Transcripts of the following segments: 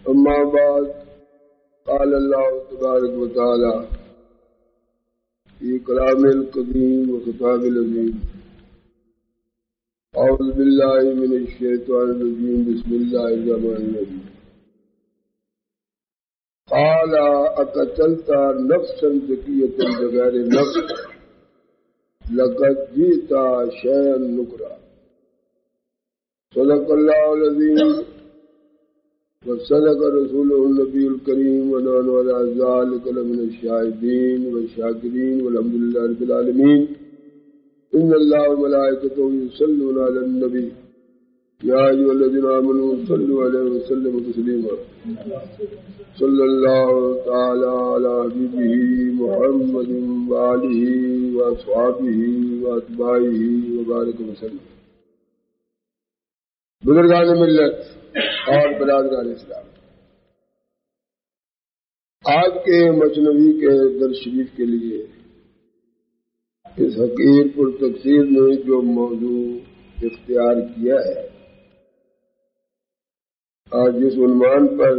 اما بعد قال اللہ تبارک و تعالی فی کلام القدیم و خطاب العظیم اعوذ باللہ من الشیطان الرجیم بسم اللہ الرحمن الرحیم قال اقتلت نفسا زکیۃ بغیر نفس لقد جئت شیئا نکرا صدق اللہ العظیم وصدق رسوله النبی الکریم ونحن علی ذلک لمن الشاہدین والشاکرین والحمد للہ رب العالمین ان اللہ وملائکتہ یصلون علی النبی یا ایھا الذین آمنوا صلوا علیہ وسلموا تسلیما صلی اللہ تعالی علی حبیبہ محمد وآلہ واصحابہ واتباعہ وبارک وسلم۔ بزرگان ملت اور برادران اسلام، آج کے مثنوی کے درس شریف کے لیے اس حقیر پر تقسیر نے جو موضوع اختیار کیا ہے، آج جس عنوان پر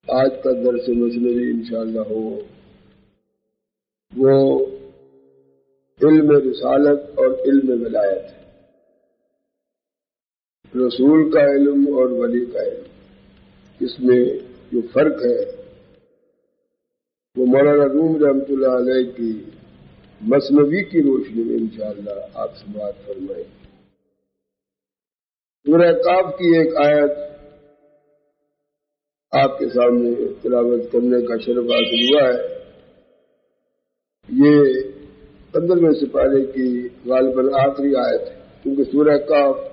آج کا درس مثنوی انشاءاللہ ہو، وہ علم رسالت اور علم ولایت ہے۔ رسول کا علم اور ولی کا علم، اس میں جو فرق ہے وہ مولانا روم رحمۃ اللہ علیہ کی مثنوی کی روشنی میں انشاءاللہ آپ سے بات فرمائیں۔ سورہ کاف کی ایک آیت آپ کے سامنے تلاوت کرنے کا شرف حاصل ہوا ہے۔ یہ 15ویں سپارے کی غالباً آخری آیت ہے، کیونکہ سورہ کاف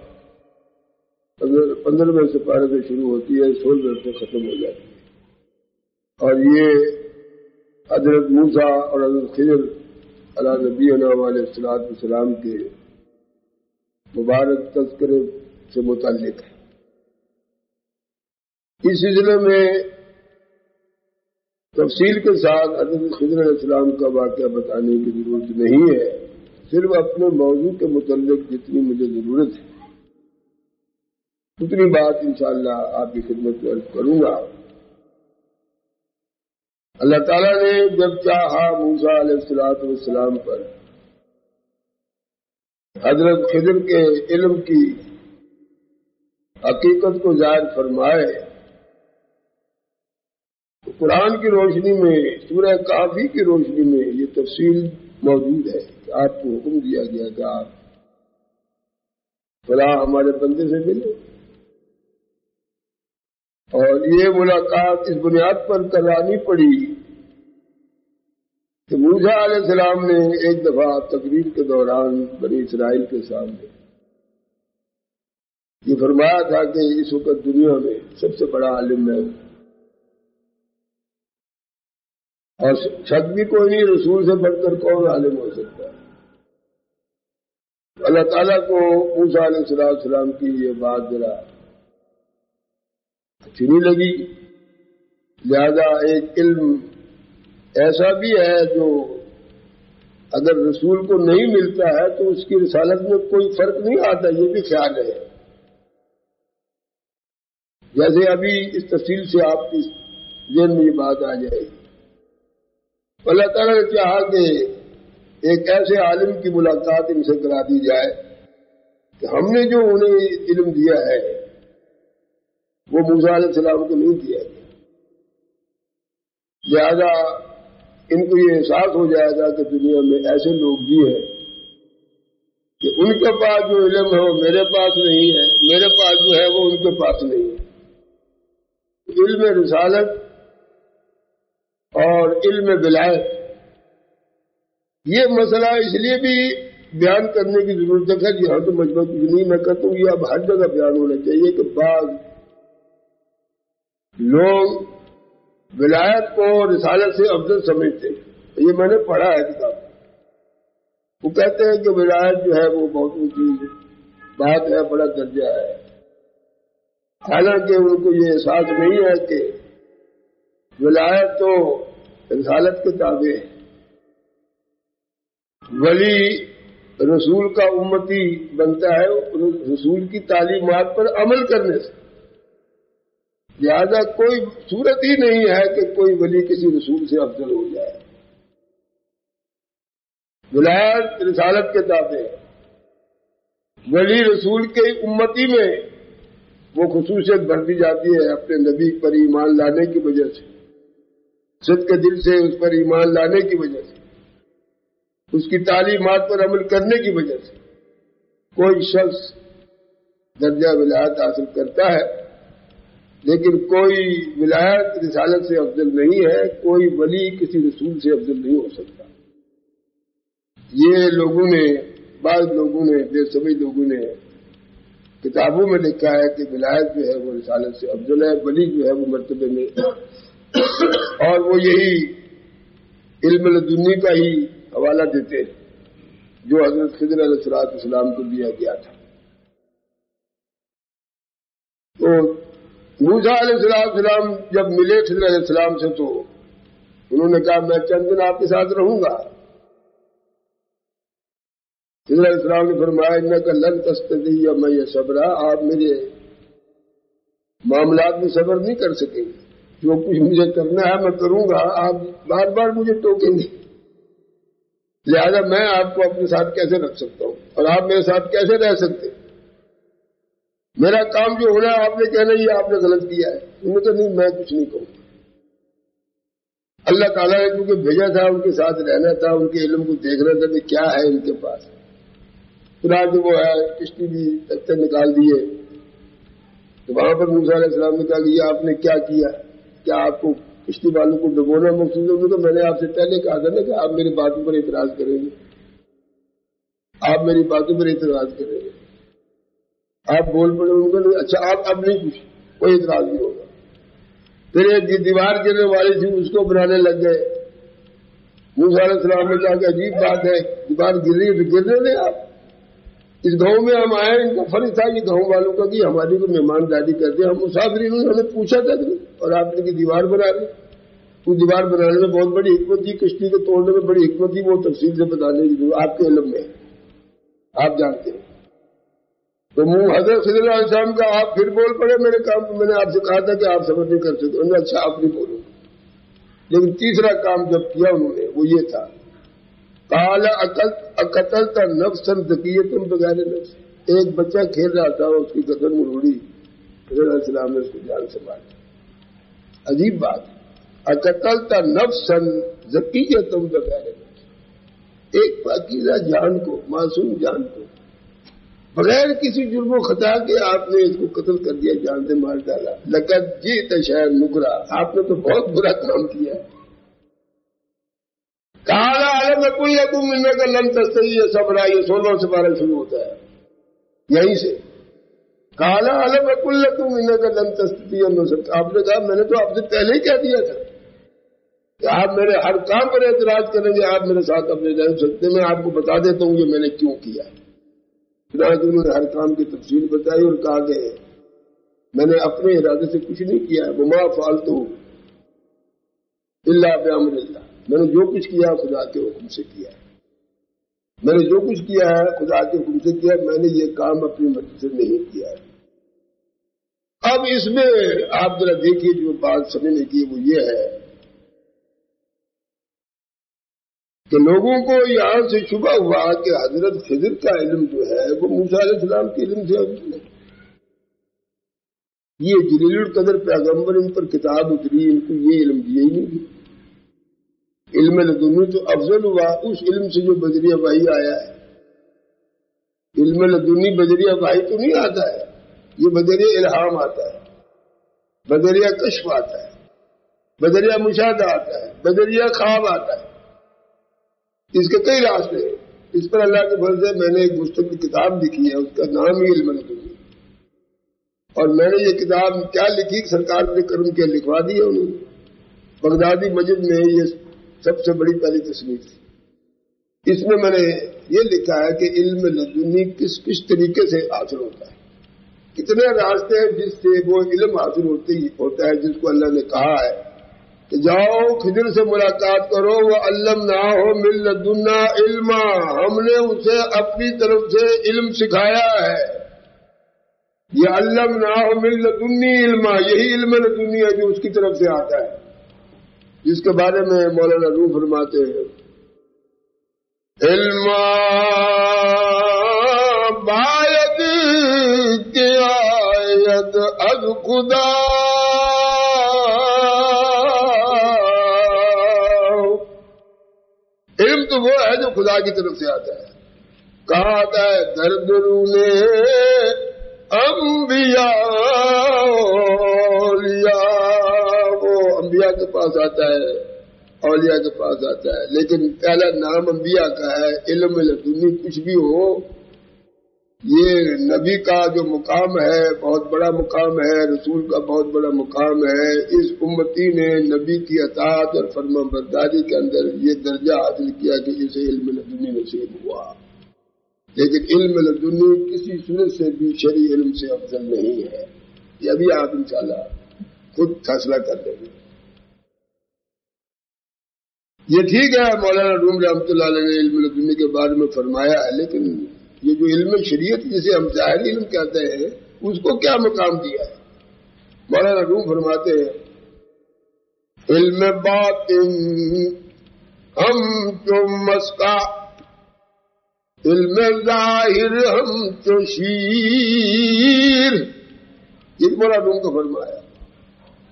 15ویں سپارے سے شروع ہوتی ہے، 16ویں سے ختم ہو جاتی ہے، اور یہ حضرت موسیٰ اور حضرت خضر علیہ نبینا علیہ السلام کے مبارک تذکرے سے متعلق ہے۔ اس سلسلے میں تفصیل کے ساتھ حضرت خضر علیہ السلام کا واقعہ بتانے کی ضرورت نہیں ہے، صرف اپنے موضوع کے متعلق جتنی مجھے ضرورت ہے اتنی بات انشاءاللہ آپ کی خدمت میں عرض کروں گا۔ اللہ تعالیٰ نے جب چاہا موسیٰ علیہ السلام پر حضرت خضر کے علم کی حقیقت کو ظاہر فرمائے، تو قرآن کی روشنی میں، سورہ کافی کی روشنی میں یہ تفصیل موجود ہے کہ آپ کو حکم دیا گیا کہ آپ فلاں ہمارے بندے سے ملے، اور یہ ملاقات اس بنیاد پر کرانی پڑی کہ موسیٰ علیہ السلام نے ایک دفعہ تقریر کے دوران بنی اسرائیل کے سامنے یہ فرمایا تھا کہ اس وقت دنیا میں سب سے بڑا عالم ہے، اور شک بھی کوئی نہیں، رسول سے بڑھ کر کون عالم ہو سکتا ہے۔ اللہ تعالیٰ کو موسیٰ علیہ السلام کی یہ بات ذرا اچھی نہیں لگی، لہذا ایک علم ایسا بھی ہے جو اگر رسول کو نہیں ملتا ہے تو اس کی رسالت میں کوئی فرق نہیں آتا، یہ بھی خیال ہے۔ جیسے ابھی اس تفصیل سے آپ کی ذہن میں یہ بات آ جائے گی، اللہ تعالیٰ نے چاہا کہ ایک ایسے عالم کی ملاقات ان سے کرا دی جائے کہ ہم نے جو انہیں علم دیا ہے وہ موسیٰ علیہ السلام کو نہیں دیا گیا، لہذا ان کو یہ احساس ہو جائے گا کہ دنیا میں ایسے لوگ بھی ہیں کہ ان کے پاس جو علم ہے وہ میرے پاس نہیں ہے، میرے پاس جو ہے وہ ان کے پاس نہیں ہے۔ علم رسالت اور علم ولایت، یہ مسئلہ اس لیے بھی بیان کرنے کی ضرورت ہے کہ یہاں تو مجمع کچھ نہیں، میں کہتا ہوں یہ اب ہر جگہ بیان ہونا چاہیے کہ بعض لوگ ولایت کو رسالت سے افضل سمجھتے ہیں۔ یہ میں نے پڑھا ہے کتاب، وہ کہتے ہیں کہ ولایت جو ہے وہ بہت اونچی بات ہے، بڑا درجہ ہے، حالانکہ ان کو یہ احساس نہیں ہے کہ ولایت تو رسالت کے تابع ہے۔ ولی رسول کا امتی بنتا ہے رسول کی تعلیمات پر عمل کرنے سے، لہذا کوئی صورت ہی نہیں ہے کہ کوئی ولی کسی رسول سے افضل ہو جائے. ولایت رسالت کے تابع ہے. ولی رسول کے امتی میں وہ خصوصیت بڑھتی جاتی ہے اپنے نبی پر ایمان لانے کی وجہ سے، صدق کے دل سے اس پر ایمان لانے کی وجہ سے، اس کی تعلیمات پر عمل کرنے کی وجہ سے. کوئی شخص درجہ ولایت حاصل کرتا ہے لیکن کوئی ولایت رسالت سے افضل نہیں ہے. کوئی ولی کسی رسول سے افضل نہیں ہو سکتا. یہ لوگوں نے، بعض لوگوں نے، بے سمجھ لوگوں نے کتابوں میں لکھا ہے کہ ولایت جو ہے وہ رسالت سے افضل ہے، ولی جو ہے وہ مرتبے میں، اور وہ یہی علم لدنی کا ہی حوالہ دیتے ہیں جو حضرت خضر علیہ السلام کو دیا گیا تھا. تو موسیٰ علیہ السلام جب ملے خضر علیہ السلام سے تو انہوں نے کہا میں چند دن آپ کے ساتھ رہوں گا. خضر علیہ السلام نے فرمایا انک لن تستطیع معی صبرا، آپ میرے معاملات میں صبر نہیں کر سکیں گے. جو کچھ مجھے کرنا ہے میں کروں گا، آپ بار بار مجھے ٹوکیں گے. لہذا میں آپ کو اپنے ساتھ کیسے رکھ سکتا ہوں اور آپ میرے ساتھ کیسے رہ سکتے؟ میرا کام جو ہونا ہے آپ نے کہنا یہ آپ نے غلط کیا ہے. انہوں نے کہا نہیں میں کچھ نہیں کہوں. اللہ تعالیٰ نے کیونکہ بھیجا تھا ان کے ساتھ رہنا تھا، ان کے علم کو دیکھنا تھا کہ کیا ہے ان کے پاس. پھر وہ ہے کشتی بھی تختے نکال دیے تو وہاں پر موسیٰ علیہ السلام نے کہا کہ یہ آپ نے کیا کیا؟ کیا آپ کو کشتی والوں کو ڈبونا مقصود ہے؟ تو میں نے آپ سے پہلے کہا تھا نا کہ آپ میری باتوں پر اعتراض کریں گے، آپ میری باتوں پر اعتراض کریں گے. آپ بول پڑے ان کو اچھا آپ اب نہیں کچھ کوئی اعتراض نہیں ہوگا. پھر ایک دیوار گرنے والی تھی اس کو بنانے لگ گئے. موسیٰ علیہ السلام نے کہا کہ عجیب بات ہے، دیوار گر رہی ہے تو گرنے دیں آپ. اس گاؤں میں ہم آئے، ان کا فرض تھا کہ گاؤں والوں کا کہ ہماری کو مہمانداری کرتے ہیں. ہم مسافر انہوں نے ہمیں پوچھا تھا کہ اور آپ نے کہ دیوار بنا رہے. وہ دیوار بنانے میں بہت بڑی حکمت تھی، کشتی کے توڑنے میں بڑی حکمت تھی. وہ تفصیل سے بتانے کی ضرورت آپ کے علم میں آپ جانتے ہیں. تو حضرت خضر علیہ السلام کا آپ پھر بول پڑے میرے کام. میں نے آپ سے کہا تھا کہ آپ صبر نہیں کر سکتے. انہوں نے اچھا آپ نہیں بولو. لیکن تیسرا کام جب کیا انہوں نے وہ یہ تھا قال اقتلت نفسا زکیۃ بغیر نفس. ایک بچہ کھیل رہا تھا، اس کی گردن مروڑی، خضر علیہ السلام نے اس کو جان سے مارا. عجیب بات ہے، اقتلت نفسا زکیۃ بغیر نفس. ایک پاکیزہ جان کو، معصوم جان کو بغیر کسی جرم و خطا کے آپ نے اس کو قتل کر دیا، جان سے مار ڈالا. لقد جئت شیئا نکرا، آپ نے تو بہت برا کام کیا. کہا علم اقل لکم انک لن تستطیع صبرا. یہ 16 سے 12 شروع ہوتا ہے یہیں سے. کہا علم اقل لکم انک لن تستطیع صبرا. آپ نے کہا میں نے تو آپ سے پہلے ہی کہہ دیا تھا کہ آپ میرے ہر کام پر اعتراض کریں گے، آپ میرے ساتھ اپنے رہ سکتے. میں آپ کو بتا دیتا ہوں کہ میں نے کیوں کیا. چنانچہ انہوں نے ہر کام کی تفصیل بتائی اور کہا کہ میں نے اپنے ارادے سے کچھ نہیں کیا. وما فعلت الا بامر اللہ. میں نے جو کچھ کیا خدا کے حکم سے کیا. میں نے جو کچھ کیا ہے خدا کے حکم سے کیا. میں نے یہ کام اپنی مرضی سے نہیں کیا ہے. اب اس میں آپ ذرا دیکھیے جو بات سمجھنے کی وہ یہ ہے کہ لوگوں کو یہاں سے شبہ ہوا کہ حضرت خضر کا علم جو ہے وہ موسیٰ علیہ السلام کے علم سے افضل ہے. یہ جلیل القدر پیغمبر ان پر کتاب اتری، ان کو یہ علم دیا ہی نہیں. علم لدنی تو افضل ہوا اس علم سے جو بذریعہ وحی آیا ہے. علم لدنی بذریعہ وحی تو نہیں آتا ہے، یہ بذریعہ الہام آتا ہے، بذریعہ کشف آتا ہے، بذریعہ مشاہدہ آتا ہے، بذریعہ خواب آتا ہے. اس کے کئی راستے ہیں. اس پر اللہ کے فضل سے میں نے ایک مستقل کتاب لکھی ہے، اس کا نام ہی علم لدنی. اور میں نے یہ کتاب کیا لکھی، سرکار نے کرم کے لکھوا دی ہے انہوں نے. بغدادی مسجد میں یہ سب سے بڑی پہلی تصنیف تھی. اس میں میں نے یہ لکھا ہے کہ علم لدنی کس کس طریقے سے حاصل ہوتا ہے، کتنے راستے ہیں جس سے وہ علم حاصل ہوتا ہے جس کو اللہ نے کہا ہے کہ جاؤ خضر سے ملاقات کرو. وہ علمناہ من لدنا علما، ہم نے اسے اپنی طرف سے علم سکھایا ہے. یہ علمناہ من لدنی علما، یہی علم لدنی ہے جو اس کی طرف سے آتا ہے، جس کے بارے میں مولانا روح فرماتے ہیں علم باید کے آیت از خدا، علم تو وہ ہے جو خدا کی طرف سے آتا ہے. کہا آتا ہے درد رونے انبیاء اولیاء، وہ انبیاء کے پاس آتا ہے، اولیاء کے پاس آتا ہے، لیکن پہلا نام انبیاء کا ہے. علم لدنی کچھ بھی ہو، یہ نبی کا جو مقام ہے بہت بڑا مقام ہے، رسول کا بہت بڑا مقام ہے. اس امتی نے نبی کی اطاعت اور فرما برداری کے اندر یہ درجہ حاصل کیا کہ اسے علم لدنی نصیب ہوا. لیکن علم لدنی کسی صورت سے بھی شرعی علم سے افضل نہیں ہے. یہ ابھی آپ انشاءاللہ خود فیصلہ کر لیں گے. یہ ٹھیک ہے مولانا روم رحمۃ اللہ علیہ نے علم لدنی کے بارے میں فرمایا ہے، لیکن یہ جو علم شریعت جسے ہم ظاہری علم کہتے ہیں اس کو کیا مقام دیا ہے؟ مولانا روم فرماتے ہیں علم باطن ہم تو مسکا، علم ظاہر ہم تو شیر. یہ مولانا روم کا فرمایا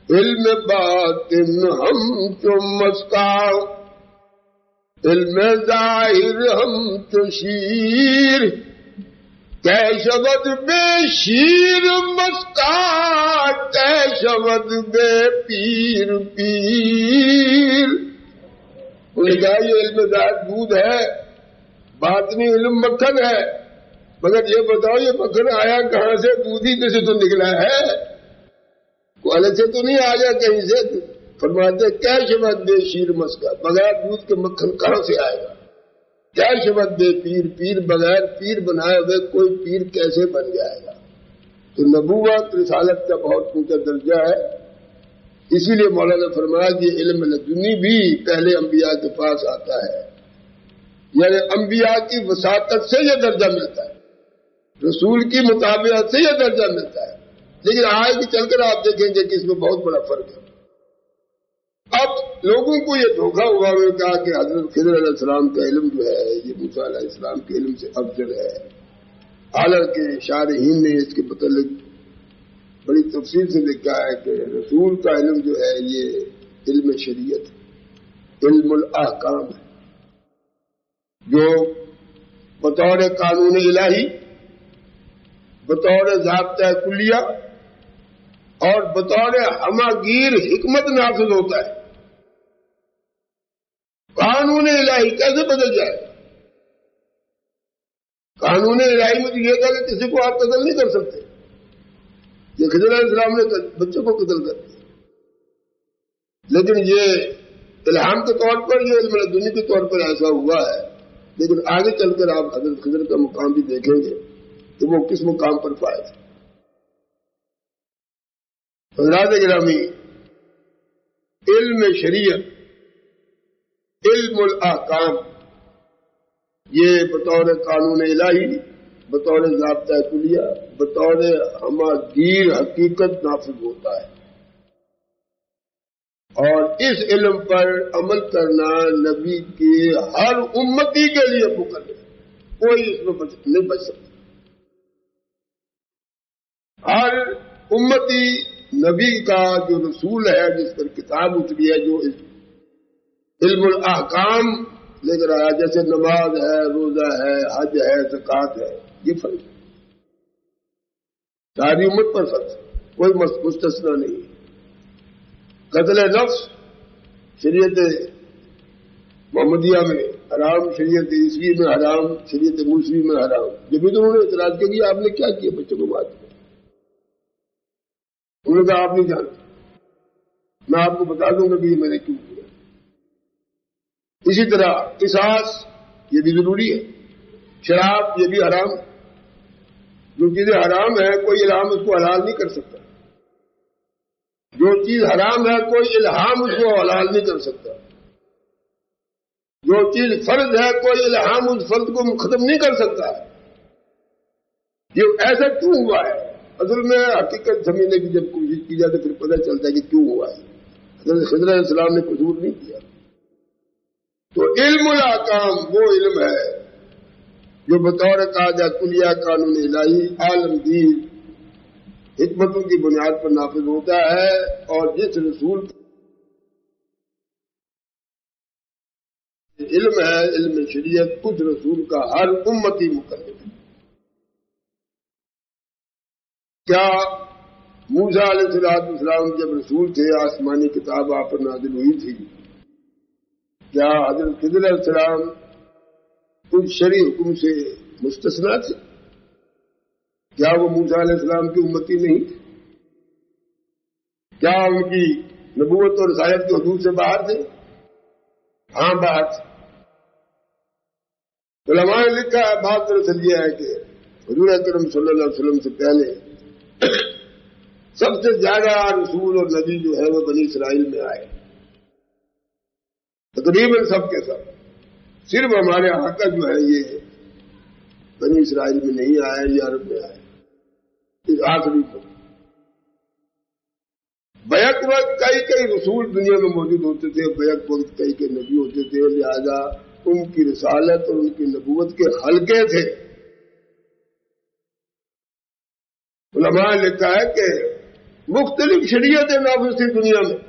علم باطن ہم تو مسکا، علم ظاہر ہم تو شیر، کہ شبد بے شیر مسکا، کہ شبد بے پیر پیر. انہوں نے کہا یہ علم ظاہر دودھ ہے، باطنی علم مکھن ہے، مگر یہ بتاؤ یہ مکھن آیا کہاں سے؟ دودھ ہی سے تو نکلا ہے، الگ سے تو نہیں آیا کہیں سے. فرماتے کیا شبد بے شیر مسکا، بغیر دودھ کے مکھن کہاں سے آئے گا؟ کیا شبد بے پیر پیر، بغیر پیر بنائے ہوئے کوئی پیر کیسے بن جائے گا؟ تو نبوت رسالت کا بہت اونچا درجہ ہے. اسی لیے مولانا نے فرمایا کہ علم لدنی بھی پہلے انبیاء کے پاس آتا ہے، یعنی انبیاء کی وساطت سے یہ درجہ ملتا ہے، رسول کی مطابقت سے یہ درجہ ملتا ہے. لیکن آگے چل کر آپ دیکھیں گے کہ اس میں بہت بڑا فرق ہے. اب لوگوں کو یہ دھوکہ ہوا، انہوں نے کہا کہ حضرت خضر علیہ السلام کا علم جو ہے یہ موسیٰ علیہ السلام کے علم سے افضل ہے. حالانکہ شارحین نے اس کے متعلق بڑی تفصیل سے لکھا ہے کہ رسول کا علم جو ہے یہ علم شریعت، علم الاحکام ہے، جو بطور قانون الہی، بطور ضابطہ کلیہ اور بطور ہماگیر حکمت نافذ ہوتا ہے. قانون الہی کیسے بدل جائے؟ قانون الہی میں تو یہ تھا کہ کسی کو آپ قتل نہیں کر سکتے، یہ خضر علیہ السلام نے بچوں کو قتل کر دیا. لیکن یہ الہام کے طور پر، یہ علم لدنی کے طور پر ایسا ہوا ہے. لیکن آگے چل کر آپ حضرت خضر کا مقام بھی دیکھیں گے کہ وہ کس مقام پر فائز ہے. حضرات گرامی، علم شریعت، علم الاحکام، یہ بطور قانون الہی، بطور ضابطہ کلیہ، بطور ہماگیر حقیقت نافذ ہوتا ہے. اور اس علم پر عمل کرنا نبی کے ہر امتی کے لیے مقرر ہے، کوئی اس میں نہیں بچ سکتا. ہر امتی نبی کا جو رسول ہے، جس پر کتاب اتری ہے، جو علم الاحکام لے کر آیا، جیسے نماز ہے، روزہ ہے، حج ہے، زکوٰۃ ہے، یہ فرض ہے، ساری امت پر فرض ہے، کوئی مستثنیٰ نہیں. قتل نفس شریعت محمدیہ میں حرام، شریعت عیسوی میں حرام، شریعت موسوی میں حرام. جب بھی تو انہوں نے اعتراض کیا کہ آپ نے کیا کیا بچوں کو مار دیا، انہوں نے کہا آپ نہیں جانتے، میں آپ کو بتا دوں گا کہ یہ میں نے کیوں کیا. اسی طرح قصاص یہ بھی ضروری ہے. شراب یہ بھی حرام، جو چیزیں حرام ہے کوئی الہام اس کو حلال نہیں کر سکتا. جو چیز حرام ہے کوئی الہام اس کو حلال نہیں کر سکتا. جو چیز فرض ہے کوئی الہام اس فرض کو ختم نہیں کر سکتا. یہ ایسا کیوں ہوا ہے؟ اصل میں حقیقت سمجھنے کی جب کوشش کی جائے تو پھر پتہ چلتا ہے کہ کیوں ہوا ہے. حضرت خضر علیہ السلام نے قصور نہیں کیا. تو علم الاحکام وہ علم ہے جو بطور قاعدہ کلیہ قانون الہی عالمگیر حکمتوں کی بنیاد پر نافذ ہوتا ہے، اور جس رسول علم ہے علم شریعت اس رسول کا ہر امتی مکلف ہے. کیا موسیٰ علیہ السلام جب رسول تھے آسمانی کتاب آپ پر نازل ہوئی تھی، کیا حضرت خضر علیہ السلام کچھ شرعی حکم سے مستثنا تھے؟ کیا وہ موسیٰ علیہ السلام کی امتی نہیں تھے؟ کیا ان کی نبوت اور رسالت کے حدود سے باہر تھے؟ ہاں باہر تھے. علماء نے لکھا ہے بات دراصل یہ ہے کہ حضور اکرم صلی اللہ علیہ وسلم سے پہلے سب سے زیادہ رسول اور نبی جو ہے وہ بنی اسرائیل میں آئے، تقریباً سب کے سب. صرف ہمارے آقا جو ہے یہ بنی اسرائیل میں نہیں آئے، یہ عرب میں آئے. اس آخری کو بیک وقت کئی رسول دنیا میں موجود ہوتے تھے، بیک وقت کئی نبی ہوتے تھے، لہذا ان کی رسالت اور ان کی نبوت کے حلقے تھے. علماء نے لکھا ہے کہ مختلف شریعتیں نافذ تھی دنیا میں.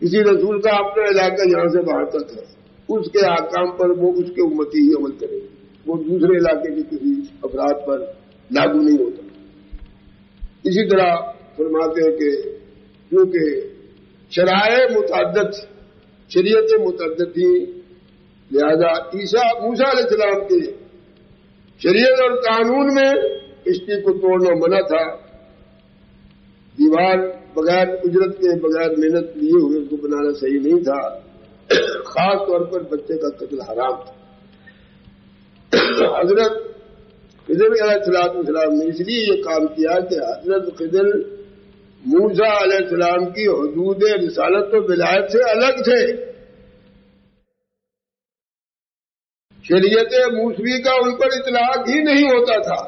کسی رسول کا اپنا علاقہ یہاں سے باہر تک ہے، اس کے احکام پر وہ اس کے امتی ہی عمل کرے، وہ دوسرے علاقے کے کسی افراد پر لاگو نہیں ہوتا. اسی طرح فرماتے ہیں کہ کیونکہ شرائع متعدد شریعتیں متعدد تھیں، لہذا موسیٰ علیہ السلام کے شریعت اور قانون میں کشتی کو توڑنا منع تھا. دیوار بغیر اجرت کے بغیر محنت لیے ہوئے اس کو بنانا صحیح نہیں تھا. خاص طور پر بچے کا قتل حرام تھا. حضرت خضر علیہ السلام نے اس لیے یہ کام کیا کہ حضرت خضر موسیٰ علیہ السلام کی حدود رسالت و ولایت سے الگ تھے. شریعت موسوی کا ان پر اطلاق ہی نہیں ہوتا تھا.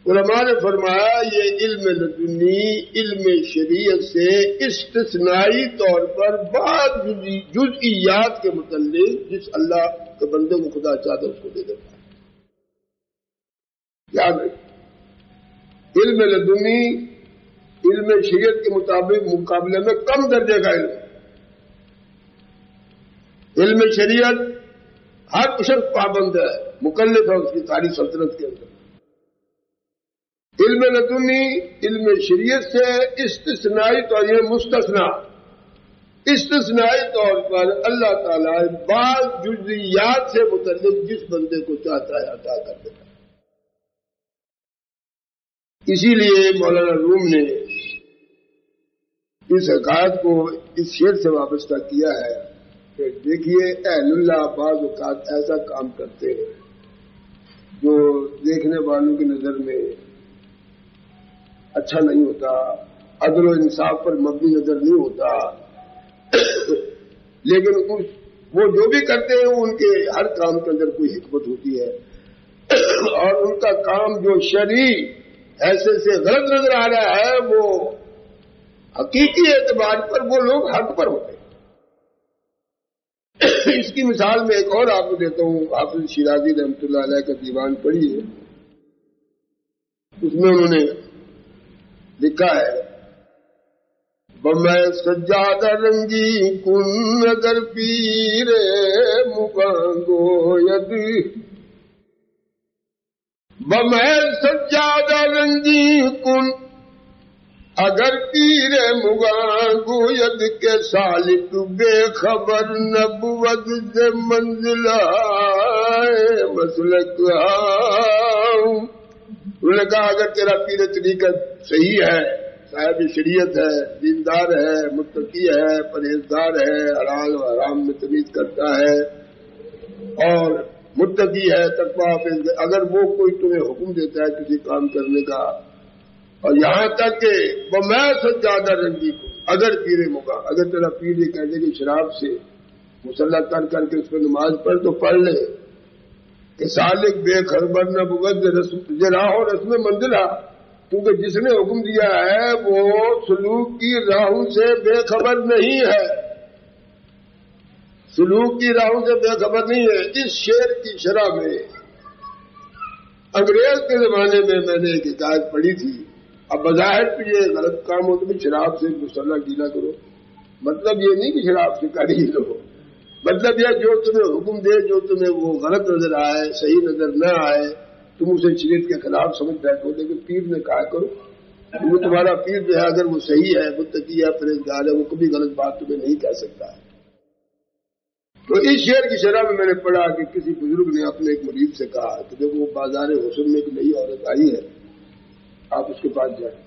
علماء نے فرمایا یہ علم لدنی علم شریعت سے استثنائی طور پر بعض جزئیات کے متعلق جس اللہ کے بندے کو خدا چاہتا اس کو دے دیتا ہے. یاد رکھیں علم لدنی علم شریعت کے مطابق مقابلے میں کم درجے کا علم. علم شریعت ہر شخص پابند ہے، مکلف ہے اس کی ساری سلطنت کے اندر. علم لدنی علم شریعت سے استثنائی طور یہ استثنائی طور پر اللہ تعالیٰ بعض جزئیات سے متعلق جس بندے کو چاہتا ہے عطا کر دیتا ہے. اسی لیے مولانا روم نے اس حکایت کو اس شعر سے وابستہ کیا ہے کہ دیکھیے اہل اللہ بعض اوقات ایسا کام کرتے ہیں جو دیکھنے والوں کی نظر میں اچھا نہیں ہوتا، عدل و انصاف پر مبنی نظر نہیں ہوتا، لیکن وہ جو بھی کرتے ہیں ان کے ہر کام کے اندر کوئی حکمت ہوتی ہے، اور ان کا کام جو شرعی ایسے سے غلط نظر آ رہا ہے وہ حقیقی اعتبار پر وہ لوگ حق پر ہوتے ہیں. اس کی مثال میں ایک اور آپ کو دیتا ہوں. حافظ شیرازی رحمۃ اللہ علیہ کا دیوان پڑھی ہے، اس میں انہوں نے لکھا ہے بمے سجادہ رنگی کن اگر پیر مغانگو ید بمے سجادہ رنگی کن اگر پیر مغانگو ید کے سالک بے خبر نبوت سے منزل مسلک انہوں نے کہا اگر تیرا پیر طریقت صحیح ہے، صاحب شریعت ہے، دیندار ہے، متقی ہے، پرہیزگار ہے، حلال و حرام میں تمیز کرتا ہے اور متقی ہے، تقویٰ اگر وہ کوئی تمہیں حکم دیتا ہے کسی کام کرنے کا، اور یہاں تک کہ وہ میں سجادہ رنگی کو اگر پیر مغاں اگر تیرا پیر یہ کہتے کہ شراب سے مسلح کر کے اس پہ نماز پڑھ تو پڑھ لے، کہ سالک بے خبر نہ بغض تجھے راہ و رسم منزلہ، کیونکہ جس نے حکم دیا ہے وہ سلوک کی راہوں سے بے خبر نہیں ہے، سلوک کی راہوں سے بے خبر نہیں ہے۔ اس شعر کی شرح میں انگریز کے زمانے میں نے ایک حکایت پڑھی تھی۔ اب بظاہر تو یہ غلط کام ہو تو شراب سے مسلح گیلا کرو، مطلب یہ نہیں کہ شراب سے کر ہی لو، مطلب یہ جو تمہیں حکم دے، جو تمہیں وہ غلط نظر آئے، صحیح نظر نہ آئے، تم اسے شریعت کے خلاف سمجھ بیٹھو، لیکن پیر نے کہا کرو، وہ تمہارا پیر جو ہے اگر وہ صحیح ہے، متقی ہے، پرہیزگار ہے، وہ کبھی غلط بات تمہیں نہیں کہہ سکتا ہے۔ تو اس شعر کی شرح میں نے پڑھا کہ کسی بزرگ نے اپنے ایک مرید سے کہا کہ دیکھو وہ بازار حسن میں ایک نئی عورت آئی ہے، آپ اس کے پاس جائیں۔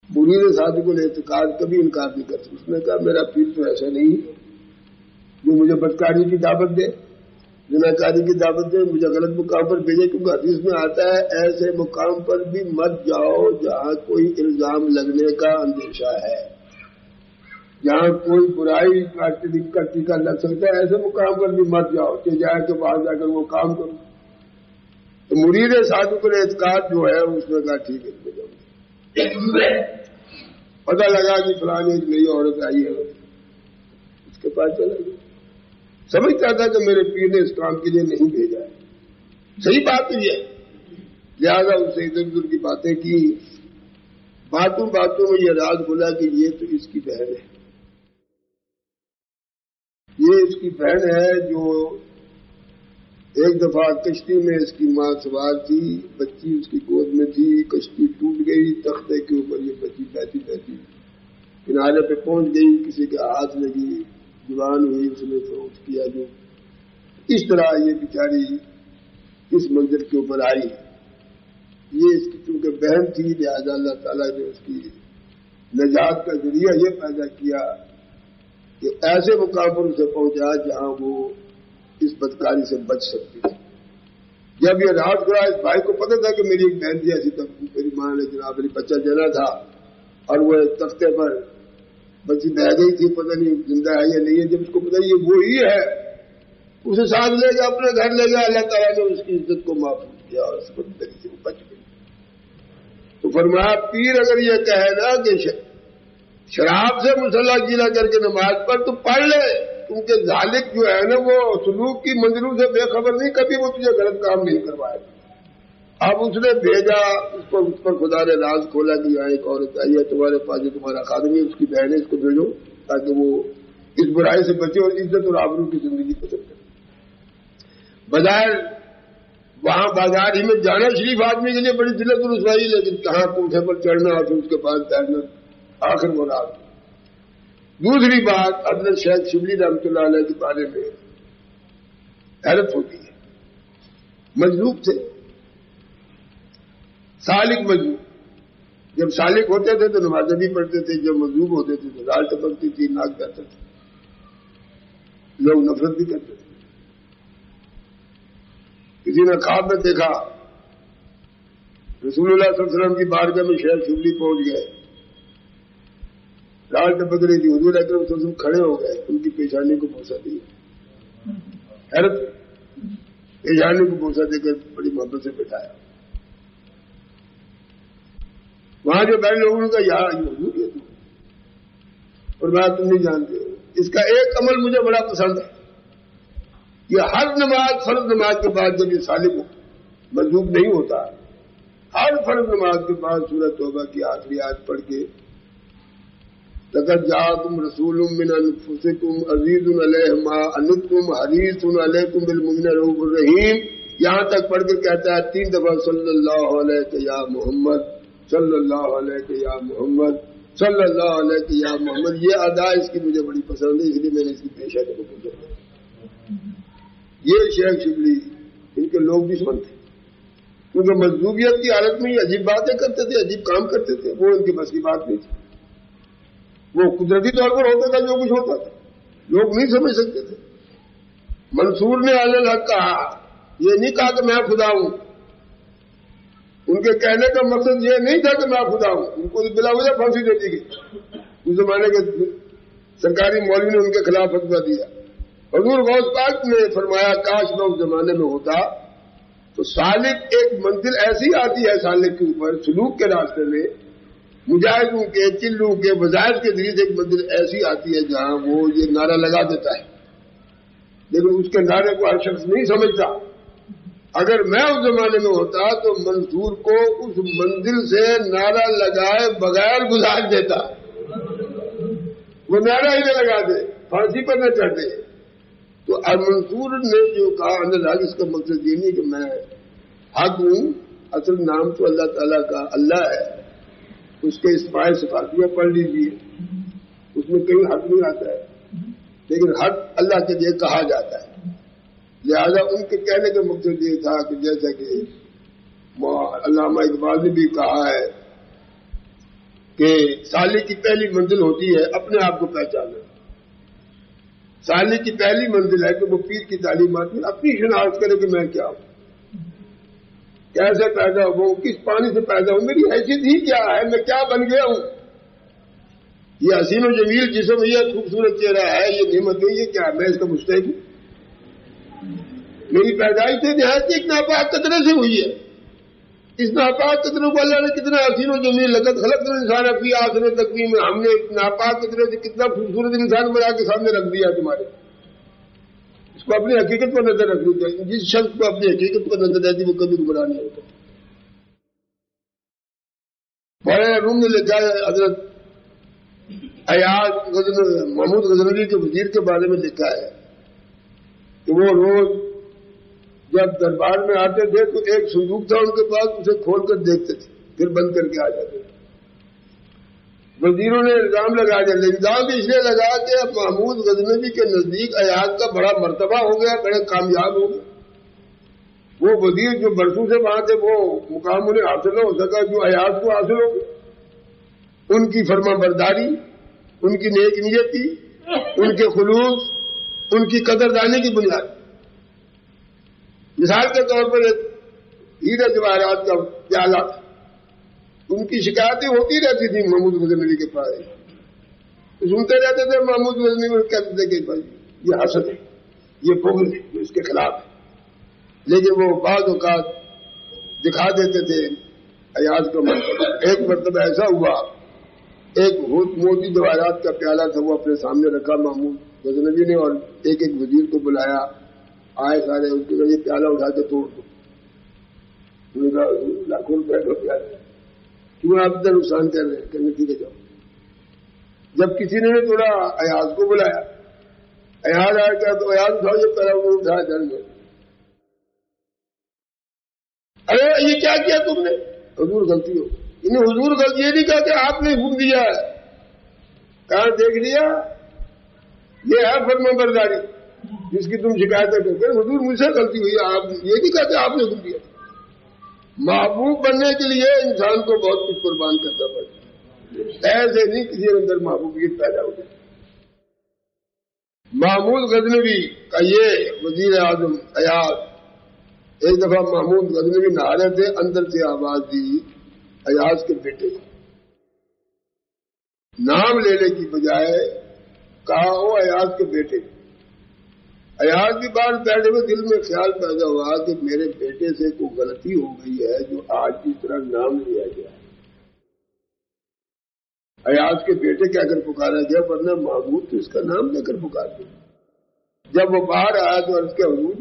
مرید صادق الاعتقاد کبھی انکار نہیں کرتے، اس نے کہا میرا پیر تو ایسا نہیں جو مجھے بدکاری کی دعوت دے، زناکاری کی دعوت دے، مجھے غلط مقام پر بھیجے، کیونکہ حدیث میں آتا ہے ایسے مقام پر بھی مت جاؤ جہاں کوئی الزام لگنے کا اندیشہ ہے، جہاں کوئی برائی کرتی کا لگ سکتا ہے، ایسے مقام پر بھی مت جاؤ کہ جائے کہ باہر جا کر وہ کام کرو۔ تو مرید صادق الاعتقاد جو ہے اس نے کہا ٹھیک ہے، پتہ لگا کہ فلانی ایک نئی عورت آئی ہے، اس کے پاس چلا گیا، سمجھتا تھا کہ میرے پیر نے اس کام کے لیے نہیں بھیجا ہے، صحیح بات یہ ہے، لہٰذا اس سے ادھر ادھر کی باتیں کی، باتوں میں یہ راز کھلا کہ یہ تو اس کی بہن ہے، یہ اس کی بہن ہے جو ایک دفعہ کشتی میں اس کی ماں سوار تھی، بچی اس کی گود میں تھی، کشتی ٹوٹ گئی، تختے کے اوپر یہ بچی بیٹھی کنارے پہ پہنچ گئی، کسی کے ہاتھ لگی، جوان ہوئی، اس نے فروخت کیا، جو اس طرح یہ بیچاری اس منزل کے اوپر آئی۔ یہ اس کی چونکہ بہن تھی، لہٰذا اللہ تعالیٰ نے اس کی نجات کا ذریعہ یہ پیدا کیا کہ ایسے مقام پر اسے پہنچا جہاں وہ اس بدکاری سے بچ سکتی تھی۔ جب یہ رات گرا، اس بھائی کو پتہ تھا کہ میری ایک بہن تھی ایسی، تب میری ماں نے جناب میری بچہ جنا تھا اور وہ تختے پر بچی بہ گئی تھی، پتہ نہیں زندہ ہے یا نہیں ہے، جب اس کو پتہ یہ وہی ہے، اسے ساتھ لے گیا، اپنے گھر لے گیا، اللہ تعالیٰ نے اس کی عزت کو محفوظ کیا اور اس بدتری سے وہ بچ گئی۔ تو فرمایا پیر اگر یہ کہے نا کہ شراب سے مسلح گیلا کر کے نماز پر تو پڑھ لے، کیونکہ ذالک جو ہے نا وہ سلوک کی منزلوں سے بے خبر نہیں، کبھی وہ تجھے غلط کام نہیں کروائے۔ اب اس نے بھیجا، اس پر خدا نے راز کھولا کہ یہاں ایک عورت آئی ہے تمہارے پاس، جو تمہارا خادم ہے، اس کی بہن ہے، اس کو بھیجو تاکہ وہ اس برائی سے بچے اور عزت اور آبرو کی زندگی پسند کرے۔ بظاہر وہاں بازار ہی میں جانا شریف آدمی کے لیے بڑی ذلت و رسوائی، لیکن کہاں کوٹھے پر چڑھنا اور پھر اس کے پاس بیٹھنا، آخر وہ رات۔ دوسری بات، حضرت شیخ شبلی رحمۃ اللہ علیہ کے بارے میں حیرت ہوتی ہے، مجذوب تھے، سالک مجذوب، جب سالک ہوتے تھے تو نمازیں بھی پڑھتے تھے، جب مجذوب ہوتے تھے تو لال ٹپکتی تھی، ناک جاتا تھا، لوگ نفرت بھی کرتے تھے۔ کسی نے خواب میں دیکھا رسول اللہ صلی اللہ علیہ وسلم کی بارگاہ میں شیخ شبلی پہنچ گئے، لال ٹپک رہی تھی، حضور اکرم صلی اللہ علیہ وسلم کھڑے ہو گئے، ان کی پیشانی کو بوسہ دیا، حیرت، پیشانی کو بوسہ دے کر بڑی محبت سے بٹھایا۔ وہاں جو بیٹھے لوگوں نے کہا یار یہ حضور ہے اور بات تم نہیں جانتے ہو۔ اس کا ایک عمل مجھے بڑا پسند ہے، یہ ہر نماز، فرض نماز کے بعد جب یہ سالک مجذوب نہیں ہوتا، ہر فرض نماز کے بعد سورۃ توبہ کی آخری آیت پڑھ کے لقد جاءکم رسول من انفسکم عزیز علیہ ما عنتم حریص علیکم بالمؤمنین رؤوف الرحیم، یہاں تک پڑھ کے کہتا ہے 3 دفعہ صلی اللہ علیہ یا محمد، صلی اللہ علیہ یا محمد، صلی اللہ علیہ یا محمد۔ یہ ادا اس کی مجھے بڑی پسند ہے، اس لیے میں نے اس کی پیشہ کو پوچھا۔ یہ شیخ شبلی ان کے لوگ دشمن تھے، کیونکہ مجذوبیت کی حالت میں یہ عجیب باتیں کرتے تھے، عجیب کام کرتے تھے، وہ ان کی بس کی بات نہیں تھی، وہ قدرتی طور پر ہوتا تھا جو کچھ ہوتا تھا، لوگ نہیں سمجھ سکتے تھے۔ منصور نے الحق کہا، یہ نہیں کہا کہ میں خدا ہوں، ان کے کہنے کا مقصد یہ نہیں تھا کہ میں خدا ہوں، ان کو بلا وجہ پھانسی دے دی گئی، اس زمانے کے سرکاری مولوی نے ان کے خلاف فتویٰ دیا حضور غوث پاک نے فرمایا کاش میں اس زمانے میں ہوتا تو سالک ایک منزل ایسی آتی ہے سالک کے اوپر سلوک کے راستے میں مجاہدوں کے چلوں کے وظائف کے ذریعے ایک منزل ایسی آتی ہے جہاں وہ یہ نعرہ لگا دیتا ہے، لیکن اس کے نعرے کو ہر شخص نہیں سمجھتا۔ اگر میں اس زمانے میں ہوتا تو منصور کو اس منزل سے نعرہ لگائے بغیر گزار دیتا، وہ نعرہ ہی نہ لگا دے، پھانسی پر نہ چڑھ دے۔ تو منصور نے جو کہا اندر اس کا مقصد یہ نہیں کہ میں حق ہوں، اصل نام تو اللہ تعالیٰ کا اللہ ہے، اس کے اسماء صفاتیہ پڑھ لیجیے، اس میں کہیں حق نہیں آتا ہے، لیکن حق اللہ کے لیے کہا جاتا ہے۔ لہذا ان کے کہنے کا مقصد یہ تھا کہ جیسا کہ علامہ اقبال نے بھی کہا ہے کہ سالک کی پہلی منزل ہوتی ہے اپنے آپ کو پہچاننا۔ سالک کی پہلی منزل ہے کہ وہ پیر کی تعلیمات میں اپنی شناخت کرے کہ میں کیا ہوں، کیسے پیدا ہوں، کس پانی سے پیدا ہوں، میری حیثیت ہی کیا ہے، میں کیا بن گیا ہوں۔ یہ حسین و جمیل جسم، یہ خوبصورت چہرہ ہے، یہ نعمت ہے، یہ کیا ہے، میں اس کا مستحق ہوں۔ میری پیدائش سے نہایت ایک ناپاک قطرے سے ہوئی ہے، اس ناپاک قطرے کو اللہ نے کتنا حسین و جمیل لقد خلقنا الانسان فی احسن تقویم، ہم نے ایک ناپاک قطرے سے کتنا خوبصورت انسان بنا کے سامنے رکھ دیا تمہارے۔ اس کو اپنی حقیقت پر نظر رکھنی چاہیے، جس شخص کو اپنی حقیقت پر نظر رہتی وہ کبھی گمراہ نہیں ہوتا۔ مولانا روم نے لکھا ہے، حضرت ایاز محمود غزنوی کے وزیر کے بارے میں لکھا ہے کہ وہ روز جب دربار میں آتے تھے تو ایک صندوق تھا ان کے پاس، اسے کھول کر دیکھتے تھے پھر بند کر کے آ جاتے تھے۔ وزیروں نے الزام لگا دیا، الزام اس لیے لگا کہ اب محمود غزنوی کے نزدیک ایاز کا بڑا مرتبہ ہو گیا، بڑے کامیاب ہو گئے۔ وہ وزیر جو برسوں سے وہاں تھے وہ مقام انہیں حاصل نہ ہو سکا جو ایاز کو حاصل ہو گیا۔ ان کی فرما برداری، ان کی نیک نیتی، ان کے خلوص، ان کی قدردانی کی بنیاد۔ مثال کے طور پر ایک ہیرے جواہرات کا پیالہ تھا، ان کی شکایتیں ہوتی رہتی تھیں محمود غزنوی کے پاس، سنتے رہتے تھے۔ محمود غزنوی کہتے تھے کہ بھائی یہ حسد ہے، یہ بغض ہے، یہ اس کے خلاف ہے، لیکن وہ بعض اوقات دکھا دیتے تھے ایاز کا مرتبہ۔ ایک مرتبہ ایسا ہوا، ایک موتی جواہرات کا پیالہ تھا، وہ اپنے سامنے رکھا محمود غزنوی نے، اور ایک ایک وزیر کو بلایا، آئے سارے، ان کے یہ پیالہ اٹھا کے توڑ دو۔ انہوں نے کہا لاکھوں روپے کا پیالہ کیوں آپ اتنا نقصان کر رہے ہیں، کہنے ٹھیک ہے جاؤ۔ جب کسی نے توڑا ایاز کو بلایا، ایاز آیا کیا تو ایاز اٹھاؤ، یہ پیالہ انہوں نے اٹھایا جان میں، ارے یہ کیا کیا تم نے؟ حضور غلطی ہو۔ انہیں حضور غلطی یہ نہیں کہا کہ آپ نے حکم دیا ہے، کہاں دیکھ لیا، یہ ہے فرما برداری جس کی تم شکایتیں کرتے ہیں۔ حضور مجھ سے غلطی ہوئی، آپ یہ نہیں کہتے آپ نے حکم دیا۔ محبوب بننے کے لیے انسان کو بہت کچھ قربان کرنا پڑتا ہے، ایسے نہیں کسی کے اندر محبوبیت پیدا ہو جائے۔ محمود غزنوی کا یہ وزیر اعظم ایاز، ایک دفعہ محمود غزنوی نہا رہے تھے، اندر سے آواز دی ایاز کے بیٹے، نام لینے کی بجائے کہا ہو ایاز کے بیٹے۔ ایاز کی بات بیٹھے ہوئے دل میں خیال پیدا ہوا کہ میرے بیٹے سے کوئی غلطی ہو گئی ہے جو آج کی طرح نام لیا گیا ہے۔ ایاز کے بیٹے کہہ کر پکارا گیا، ورنہ محمود تو اس کا نام لے کر پکار دیا۔ جب وہ باہر آیا تو عرض کیا، حضور